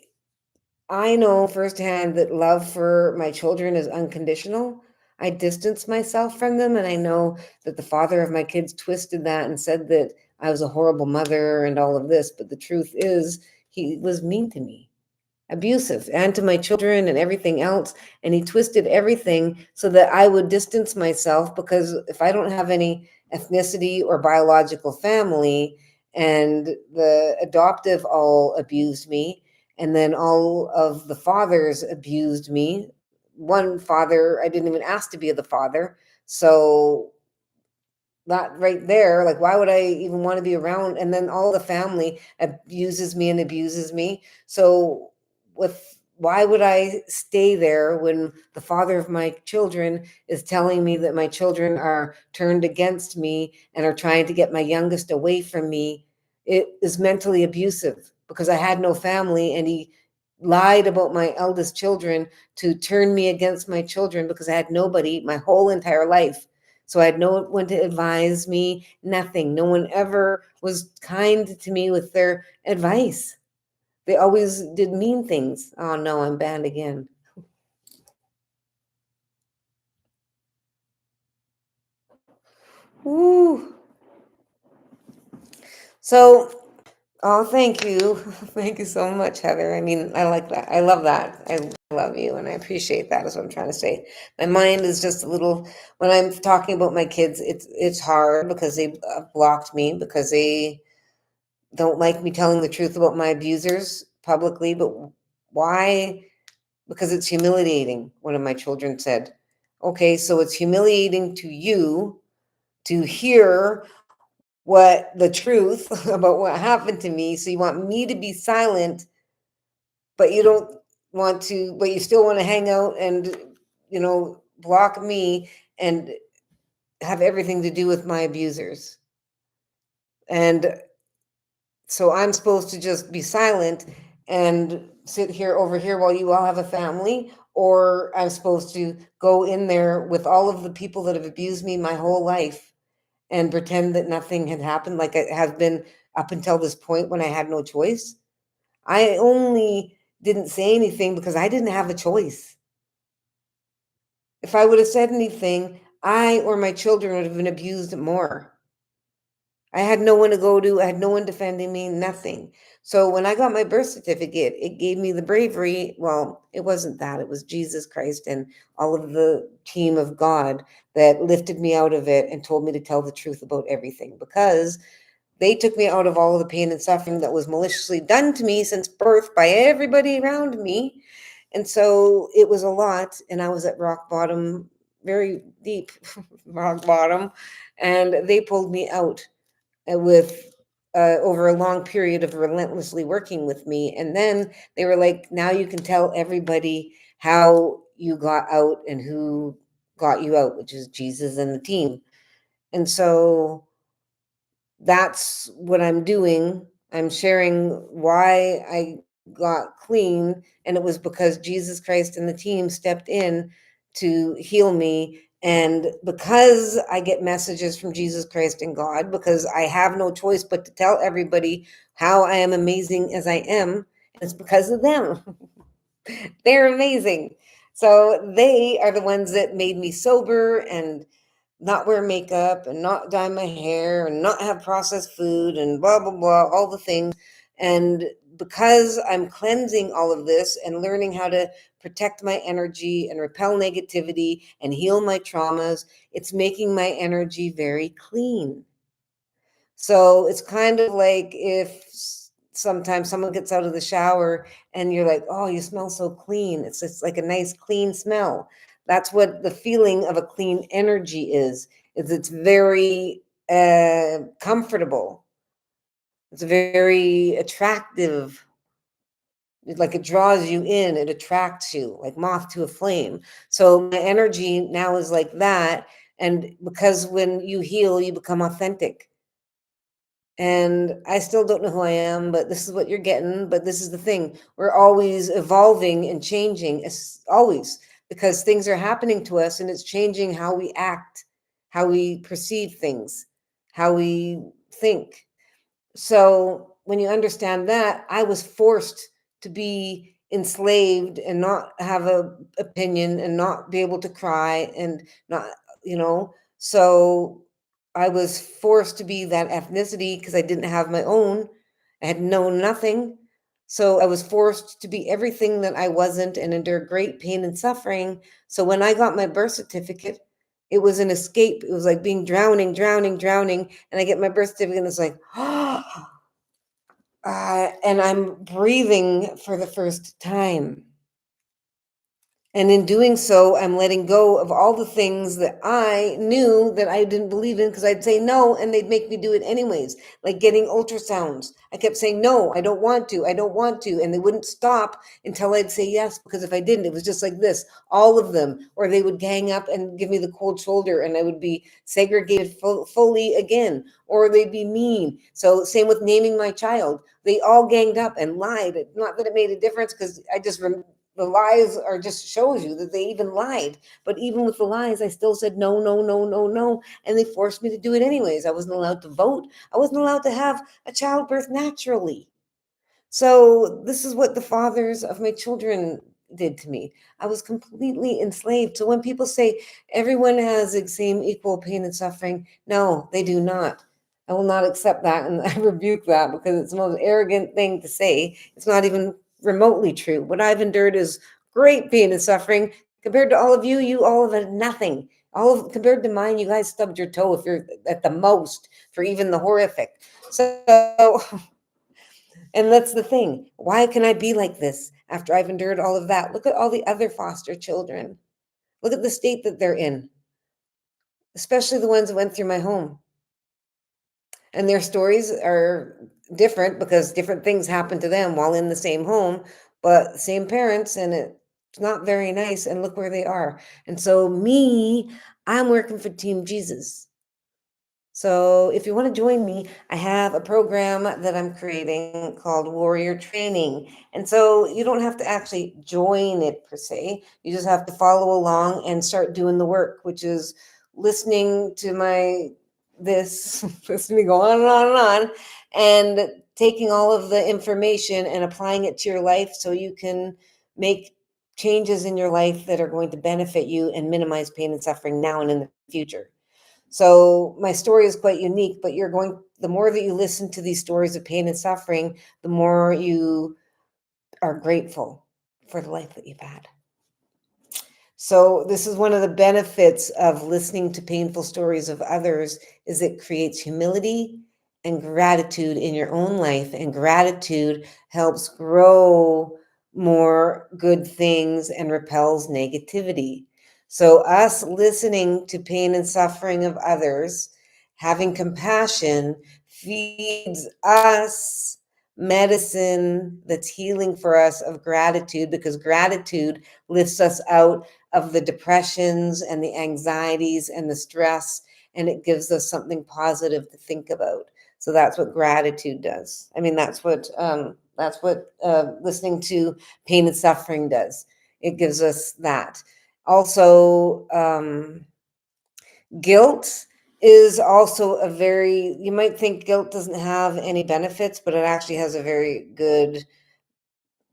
Speaker 1: I know firsthand that love for my children is unconditional. I distance myself from them, and I know that the father of my kids twisted that and said that I was a horrible mother and all of this. But the truth is, he was mean to me, abusive, and to my children and everything else. And he twisted everything so that I would distance myself, because if I don't have any ethnicity or biological family, and the adoptive all abused me, and then all of the fathers abused me. One father, I didn't even ask to be the father. So that right there, like, why would I even want to be around? And then all the family abuses me and abuses me. So with why would I stay there when the father of my children is telling me that my children are turned against me and are trying to get my youngest away from me? It is mentally abusive because I had no family, and he lied about my eldest children to turn me against my children because I had nobody my whole entire life. So I had no one to advise me, nothing. No one ever was kind to me with their advice. They always did mean things. Oh no, I'm banned again. Woo. So, oh, thank you. Thank you so much, Heather. I mean, I like that. I love that. I love you, and I appreciate that, is what I'm trying to say. My mind is just a little, when I'm talking about my kids, it's hard because they blocked me, because they don't like me telling the truth about my abusers publicly. But why? Because it's humiliating, one of my children said. Okay, so it's humiliating to you to hear what the truth about what happened to me. So you want me to be silent, but you don't want to, but you still want to hang out and, block me and have everything to do with my abusers. And so I'm supposed to just be silent and sit here over here while you all have a family, or I'm supposed to go in there with all of the people that have abused me my whole life and pretend that nothing had happened, like it has been up until this point when I had no choice. I only didn't say anything because I didn't have a choice. If I would have said anything, I or my children would have been abused more. I had no one to go to. I had no one defending me, nothing. So when I got my birth certificate, it gave me the bravery. Well, it wasn't that. It was Jesus Christ and all of the team of God that lifted me out of it and told me to tell the truth about everything, because they took me out of all of the pain and suffering that was maliciously done to me since birth by everybody around me. And so it was a lot. And I was at rock bottom, very deep rock bottom. And they pulled me out with over a long period of relentlessly working with me. And then they were like, now you can tell everybody how you got out and who got you out, which is Jesus and the team. And so that's what I'm doing. I'm sharing why I got clean, and it was because Jesus Christ and the team stepped in to heal me. And because I get messages from Jesus Christ and God, because I have no choice but to tell everybody how I am amazing as I am, and it's because of them. They're amazing. So they are the ones that made me sober and not wear makeup and not dye my hair and not have processed food and blah, blah, blah, all the things. And because I'm cleansing all of this and learning how to protect my energy and repel negativity and heal my traumas, it's making my energy very clean. So it's kind of like if sometimes someone gets out of the shower and you're like, oh, you smell so clean. It's just like a nice clean smell. That's what the feeling of a clean energy is it's very comfortable. It's very attractive. Like it draws you in, it attracts you like moth to a flame. So my energy now is like that. And because when you heal, you become authentic. And I still don't know who I am, but this is what you're getting. But this is the thing. We're always evolving and changing, always, because things are happening to us and it's changing how we act, how we perceive things, how we think. So when you understand that, I was forced to be enslaved and not have a opinion and not be able to cry and not, you know. So I was forced to be that ethnicity because I didn't have my own. I had known nothing. So I was forced to be everything that I wasn't and endure great pain and suffering. So when I got my birth certificate, it was an escape. It was like being drowning, drowning, drowning. And I get my birth certificate and it's like, and I'm breathing for the first time. And in doing so, I'm letting go of all the things that I knew that I didn't believe in because I'd say no and they'd make me do it anyways. Like getting ultrasounds. I kept saying, no, I don't want to. I don't want to. And they wouldn't stop until I'd say yes, because if I didn't, it was just like this, all of them. Or they would gang up and give me the cold shoulder and I would be segregated fully again. Or they'd be mean. So, same with naming my child. They all ganged up and lied. Not that it made a difference because I just the lies are just shows you that they even lied. But even with the lies, I still said no, no, no, no, no. And they forced me to do it anyways. I wasn't allowed to vote. I wasn't allowed to have a childbirth naturally. So this is what the fathers of my children did to me. I was completely enslaved. So when people say everyone has the same equal pain and suffering, no, they do not. I will not accept that, and I rebuke that because it's the most arrogant thing to say. It's not even remotely true. What I've endured is great pain and suffering compared to all of you. You all have had nothing. All of compared to mine, you guys stubbed your toe if you're at the most for even the horrific. So and that's the thing. Why can I be like this after I've endured all of that? Look at all the other foster children. Look at the state that they're in, especially the ones that went through my home. And their stories are different because different things happen to them while in the same home, but same parents, and it's not very nice. And look where they are. And so, me, I'm working for Team Jesus. So if you want to join me, I have a program that I'm creating called Warrior Training. And so you don't have to actually join it per se. You just have to follow along and start doing the work, which is listening to listening to go on and on and on, and taking all of the information and applying it to your life so you can make changes in your life that are going to benefit you and minimize pain and suffering now and in the future. So my story is quite unique, but the more that you listen to these stories of pain and suffering, the more you are grateful for the life that you've had. So this is one of the benefits of listening to painful stories of others, is it creates humility and gratitude in your own life, and gratitude helps grow more good things and repels negativity. So us listening to pain and suffering of others, having compassion, feeds us medicine that's healing for us of gratitude, because gratitude lifts us out of the depressions and the anxieties and the stress, and it gives us something positive to think about. So that's what gratitude does. I mean, that's what listening to pain and suffering does. It gives us that. Also, guilt is also you might think guilt doesn't have any benefits, but it actually has a very good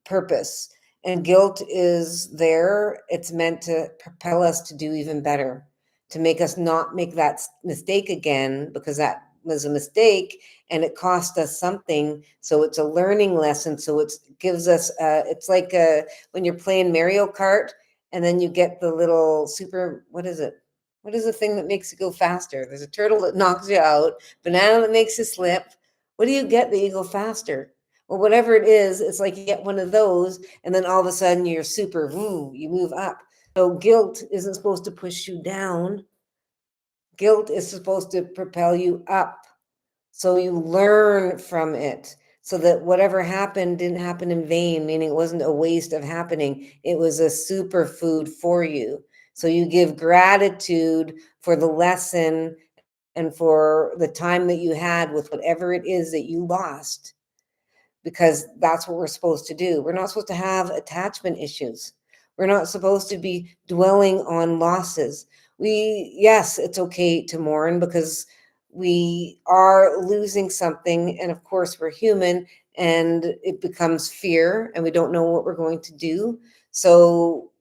Speaker 1: purpose. And guilt is there. It's meant to propel us to do even better, to make us not make that mistake again, because that was a mistake and it cost us something. So it's a learning lesson. So it gives us, it's like when you're playing Mario Kart and then you get the little super, what is it? What is the thing that makes you go faster? There's a turtle that knocks you out, banana that makes you slip. What do you get that you go faster? Well, whatever it is, it's like you get one of those, and then all of a sudden you're super, you move up. So guilt isn't supposed to push you down. Guilt is supposed to propel you up. So you learn from it, so that whatever happened didn't happen in vain, meaning it wasn't a waste of happening. It was a superfood for you. So you give gratitude for the lesson and for the time that you had with whatever it is that you lost, because that's what we're supposed to do. We're not supposed to have attachment issues. We're not supposed to be dwelling on losses. Yes, it's okay to mourn because we are losing something. And of course, we're human and it becomes fear and we don't know what we're going to do. So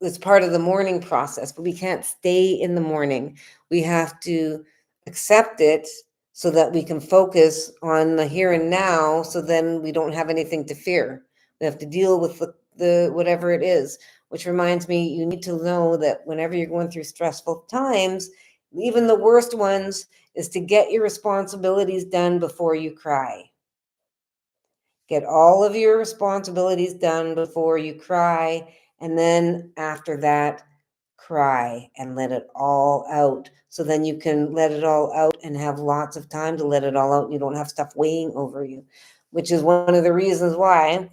Speaker 1: it's part of the mourning process, but we can't stay in the mourning. We have to accept it so that we can focus on the here and now, so then we don't have anything to fear. We have to deal with the whatever it is, which reminds me, you need to know that whenever you're going through stressful times, even the worst ones, is to get your responsibilities done before you cry. Get all of your responsibilities done before you cry. And then after that, cry and let it all out. So then you can let it all out and have lots of time to let it all out. You don't have stuff weighing over you, which is one of the reasons why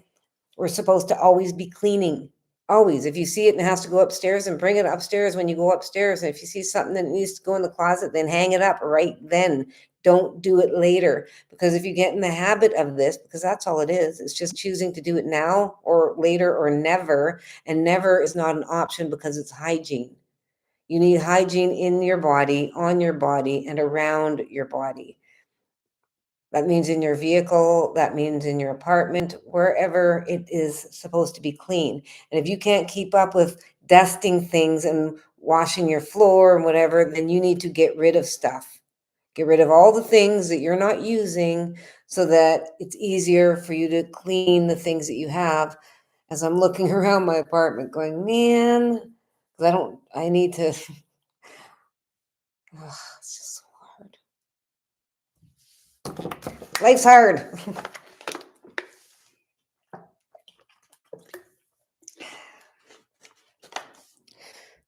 Speaker 1: we're supposed to always be cleaning. Always. If you see it and it has to go upstairs, and bring it upstairs when you go upstairs. And if you see something that needs to go in the closet, then hang it up right then. Don't do it later. Because if you get in the habit of this, because that's all it is, it's just choosing to do it now or later or never. And never is not an option because it's hygiene. You need hygiene in your body, on your body, and around your body. That means in your vehicle, that means in your apartment, wherever it is supposed to be clean. And if you can't keep up with dusting things and washing your floor and whatever, then you need to get rid of stuff. Get rid of all the things that you're not using so that it's easier for you to clean the things that you have. As I'm looking around my apartment going, man, I need to, it's just so hard. Life's hard.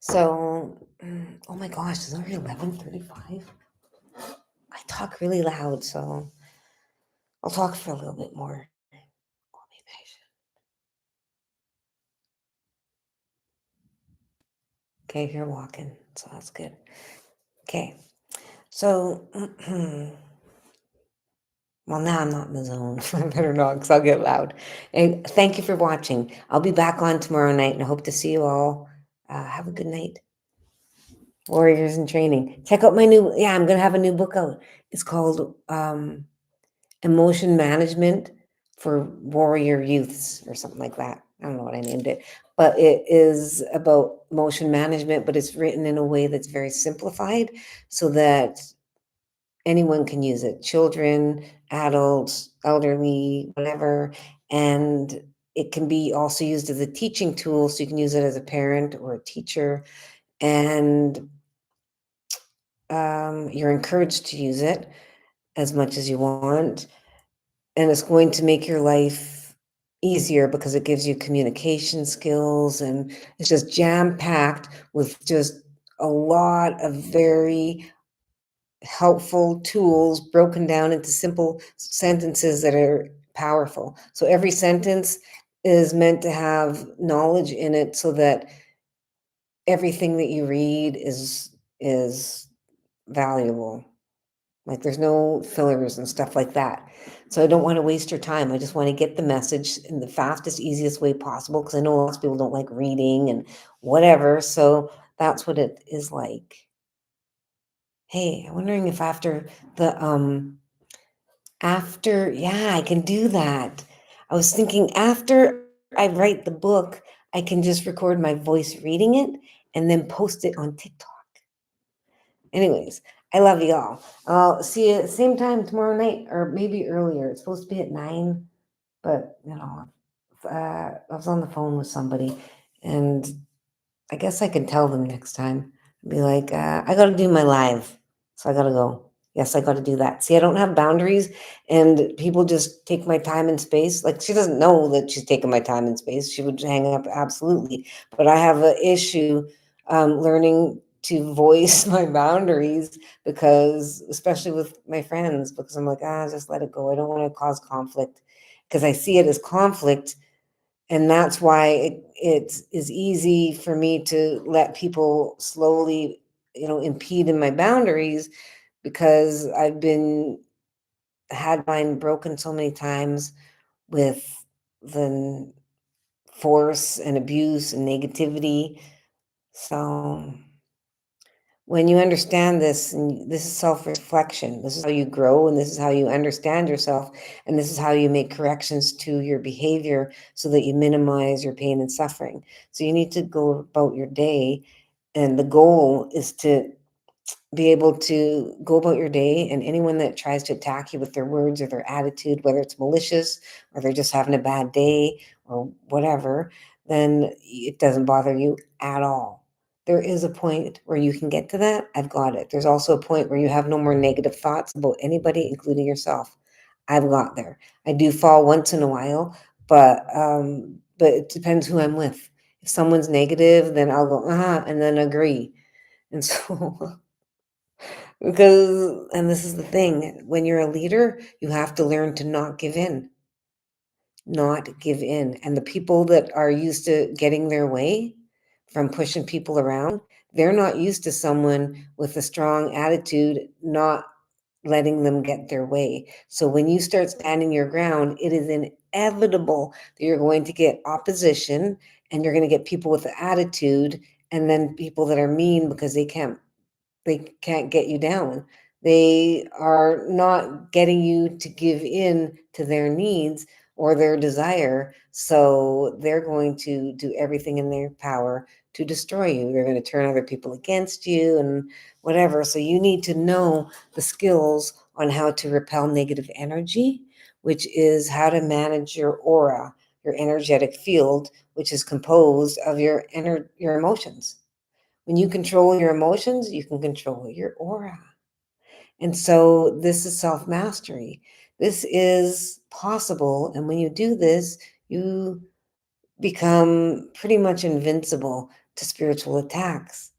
Speaker 1: So, oh my gosh, it's already 11:35. I talk really loud, so I'll talk for a little bit more. I'll be patient. Okay, you're walking, so that's good. Okay, so, well, now I'm not in the zone. I better not, because I'll get loud. And thank you for watching. I'll be back on tomorrow night, and I hope to see you all. Have a good night. Warriors in Training. Check out my new, I'm going to have a new book out. It's called Emotion Management for Warrior Youths or something like that. I don't know what I named it, but it is about emotion management, but it's written in a way that's very simplified so that anyone can use it. Children, adults, elderly, whatever. And it can be also used as a teaching tool. So you can use it as a parent or a teacher. And you're encouraged to use it as much as you want. And it's going to make your life easier because it gives you communication skills, and it's just jam-packed with just a lot of very helpful tools broken down into simple sentences that are powerful. So every sentence is meant to have knowledge in it so that everything that you read is valuable. Like there's no fillers and stuff like that. So I don't want to waste your time. I just want to get the message in the fastest, easiest way possible, because I know lots of people don't like reading and whatever. So that's what it is like. Hey, I'm wondering if after I can do that. I was thinking after I write the book, I can just record my voice reading it and then post it on TikTok. Anyways, I love you all. I'll see you at the same time tomorrow night, or maybe earlier. It's supposed to be at 9, but I was on the phone with somebody, and I guess I can tell them next time. Be like, I got to do my live, so I got to go. Yes, I got to do that. See, I don't have boundaries, and people just take my time and space. Like, she doesn't know that she's taking my time and space. She would hang up, absolutely. But I have an issue learning to voice my boundaries, because, especially with my friends, because I'm like, just let it go. I don't want to cause conflict, because I see it as conflict. And that's why it is easy for me to let people slowly, impede in my boundaries, because I've had mine broken so many times with the force and abuse and negativity. So when you understand this, and this is self-reflection, this is how you grow, and this is how you understand yourself, and this is how you make corrections to your behavior so that you minimize your pain and suffering. So you need to go about your day, and the goal is to be able to go about your day, and anyone that tries to attack you with their words or their attitude, whether it's malicious or they're just having a bad day or whatever, then it doesn't bother you at all. There is a point where you can get to that. I've got it. There's also a point where you have no more negative thoughts about anybody, including yourself. I've got there. I do fall once in a while, but it depends who I'm with. If someone's negative, then I'll go, and then agree. And so because, and this is the thing, when you're a leader, you have to learn to not give in, not give in. And the people that are used to getting their way from pushing people around, they're not used to someone with a strong attitude not letting them get their way. So when you start standing your ground, it is inevitable that you're going to get opposition, and you're going to get people with the attitude, and then people that are mean because they can't get you down. They are not getting you to give in to their needs or their desire. So they're going to do everything in their power to destroy you. They're going to turn other people against you and whatever. So you need to know the skills on how to repel negative energy, which is how to manage your aura, your energetic field, which is composed of your emotions. When you control your emotions, you can control your aura. And so this is self mastery. This is possible. And when you do this, you become pretty much invincible to spiritual attacks.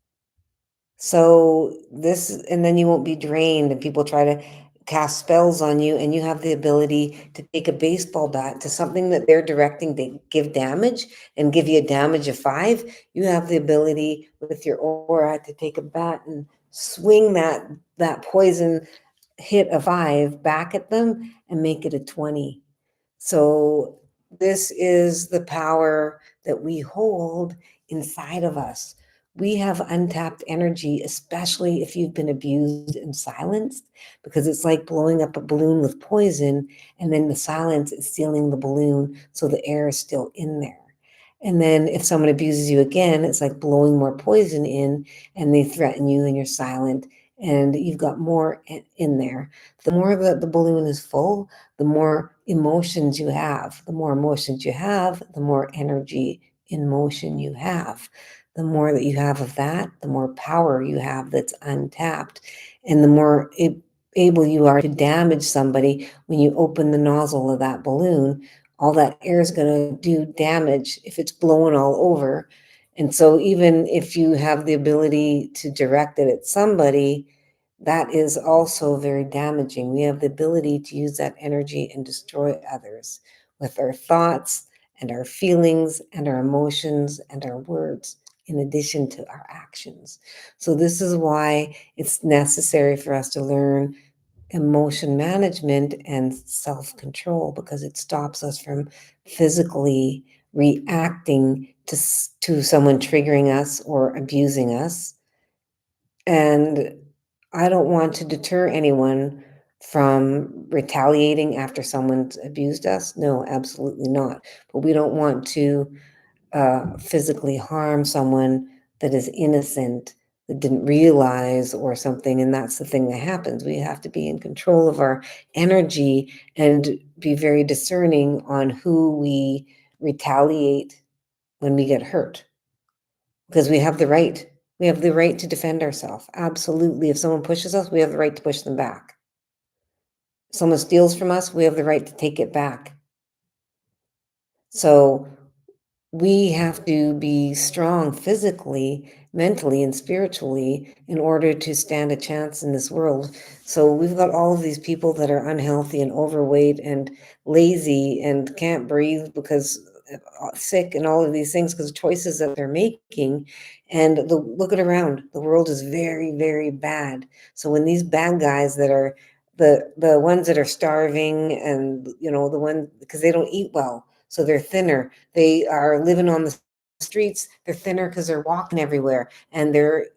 Speaker 1: So and then you won't be drained, and people try to cast spells on you, and you have the ability to take a baseball bat to something that they're directing to give damage and give you a damage of 5. You have the ability with your aura to take a bat and swing that poison hit a 5 back at them and make it a 20. So this is the power that we hold inside of us. We have untapped energy, especially if you've been abused and silenced, because it's like blowing up a balloon with poison, and then the silence is sealing the balloon so the air is still in there. And then if someone abuses you again, it's like blowing more poison in, and they threaten you, and you're silent, and you've got more in there. The more that the balloon is full, the more emotions you have. The more emotions you have, the more energy in motion you have. The more that you have of that, the more power you have that's untapped. And the more able you are to damage somebody when you open the nozzle of that balloon. All that air is going to do damage if it's blowing all over. And so even if you have the ability to direct it at somebody, that is also very damaging. We have the ability to use that energy and destroy others with our thoughts and our feelings and our emotions and our words, in addition to our actions. So this is why it's necessary for us to learn emotion management and self-control, because it stops us from physically reacting to someone triggering us or abusing us. And I don't want to deter anyone from retaliating after someone's abused us. No, absolutely not. But we don't want to physically harm someone that is innocent, that didn't realize or something. And that's the thing that happens. We have to be in control of our energy and be very discerning on who we retaliate when we get hurt, because we have the right. We have the right to defend ourselves. Absolutely. If someone pushes us, we have the right to push them back. If someone steals from us, we have the right to take it back. So we have to be strong physically, mentally, and spiritually in order to stand a chance in this world. So we've got all of these people that are unhealthy and overweight and lazy and can't breathe because sick and all of these things because of choices that they're making. And look at around. The world is very, very bad. So when these bad guys that are the ones that are starving, and the ones, because they don't eat well, so they're thinner. They are living on the streets. They're thinner because they're walking everywhere, and they're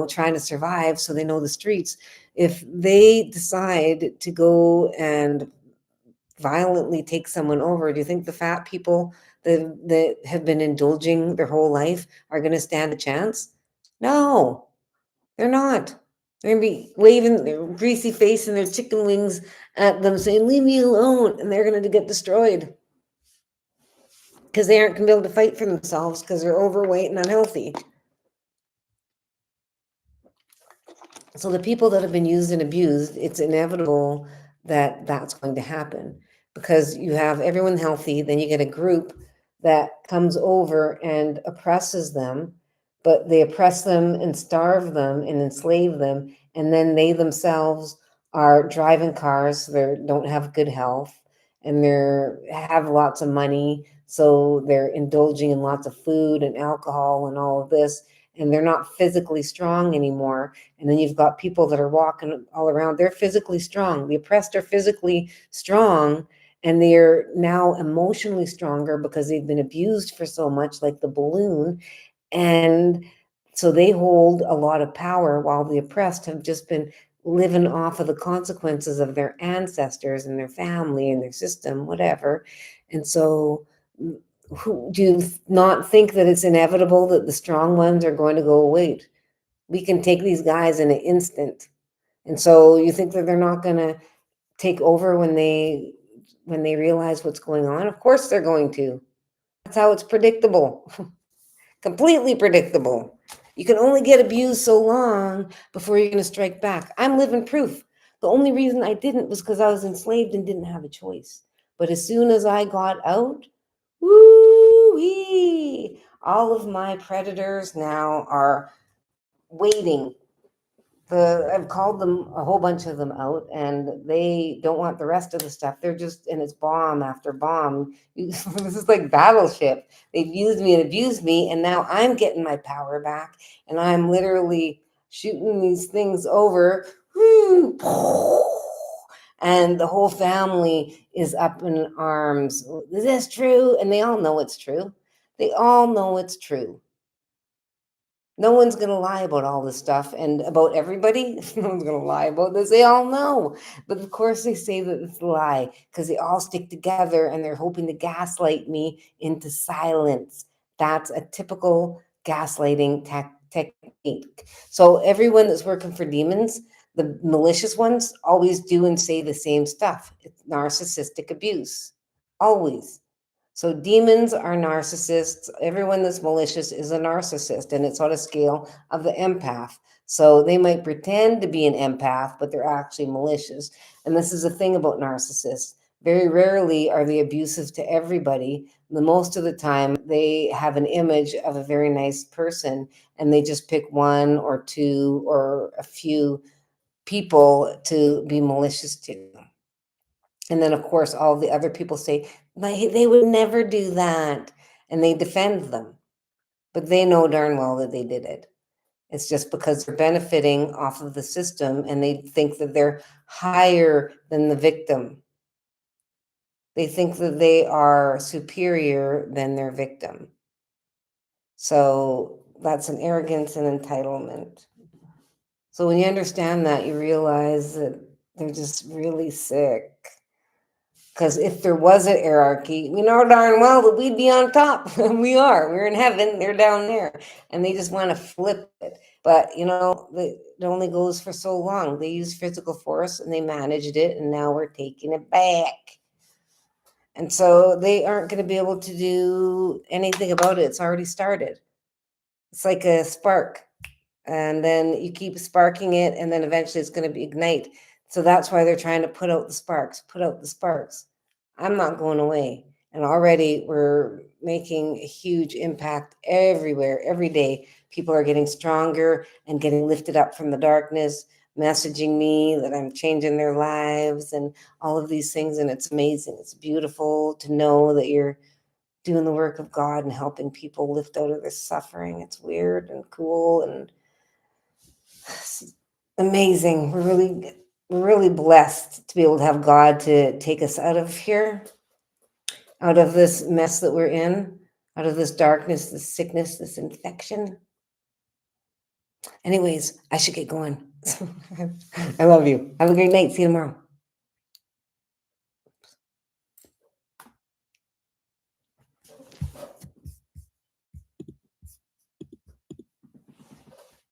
Speaker 1: trying to survive. So they know the streets. If they decide to go and violently take someone over, do you think the fat people that have been indulging their whole life are going to stand a chance? No, they're not. They're going to be waving their greasy face and their chicken wings at them, saying, "Leave me alone," and they're going to get destroyed because they aren't going to be able to fight for themselves because they're overweight and unhealthy. So the people that have been used and abused, it's inevitable that that's going to happen, because you have everyone healthy, then you get a group that comes over and oppresses them, but they oppress them and starve them and enslave them, and then they themselves are driving cars, so they don't have good health, and they have lots of money, so they're indulging in lots of food and alcohol and all of this, and they're not physically strong anymore. And then you've got people that are walking all around. They're physically strong. The oppressed are physically strong, and they're now emotionally stronger because they've been abused for so much, like the balloon. And so they hold a lot of power, while the oppressed have just been living off of the consequences of their ancestors and their family and their system, whatever. And so do you not think that it's inevitable that the strong ones are going to go, wait, we can take these guys in an instant? And so you think that they're not going to take over when they realize what's going on? Of course they're going to. That's how it's predictable. Completely predictable. You can only get abused so long before you're going to strike back. I'm living proof. The only reason I didn't was because I was enslaved and didn't have a choice. But as soon as I got out, woo-wee, all of my predators now are waiting. I've called them, a whole bunch of them out, and they don't want the rest of the stuff. They're just, and it's bomb after bomb. This is like Battleship. They've used me and abused me, and now I'm getting my power back, and I'm literally shooting these things over. And the whole family is up in arms. Is this true? And they all know it's true. They all know it's true. No one's going to lie about all this stuff, and about everybody. No one's going to lie about this. They all know. But of course they say that it's a lie because they all stick together and they're hoping to gaslight me into silence. That's a typical gaslighting technique. So everyone that's working for demons, the malicious ones, always do and say the same stuff. It's narcissistic abuse. Always. So demons are narcissists. Everyone that's malicious is a narcissist, and it's on a scale of the empath. So they might pretend to be an empath, but they're actually malicious. And this is the thing about narcissists. Very rarely are they abusive to everybody. The most of the time, they have an image of a very nice person, and they just pick one or two or a few people to be malicious to. And then, of course, all the other people say, they would never do that. And they defend them. But they know darn well that they did it. It's just because they're benefiting off of the system, and they think that they're higher than the victim. They think that they are superior than their victim. So that's an arrogance and entitlement. So when you understand that, you realize that they're just really sick. Because if there was an hierarchy, we know darn well that we'd be on top. We are. We're in heaven. They're down there. And they just want to flip it. But, it only goes for so long. They used physical force and they managed it. And now we're taking it back. And so they aren't going to be able to do anything about it. It's already started. It's like a spark. And then you keep sparking it. And then eventually it's going to ignite. So that's why they're trying to put out the sparks. Put out the sparks. I'm not going away. And already we're making a huge impact everywhere, every day. People are getting stronger and getting lifted up from the darkness, messaging me that I'm changing their lives and all of these things. And it's amazing. It's beautiful to know that you're doing the work of God and helping people lift out of this suffering. It's weird and cool and amazing. We're really blessed to be able to have God to take us out of here, out of this mess that we're in, out of this darkness, this sickness, this infection. Anyways, I should get going. I love you. Have a great night. See you tomorrow.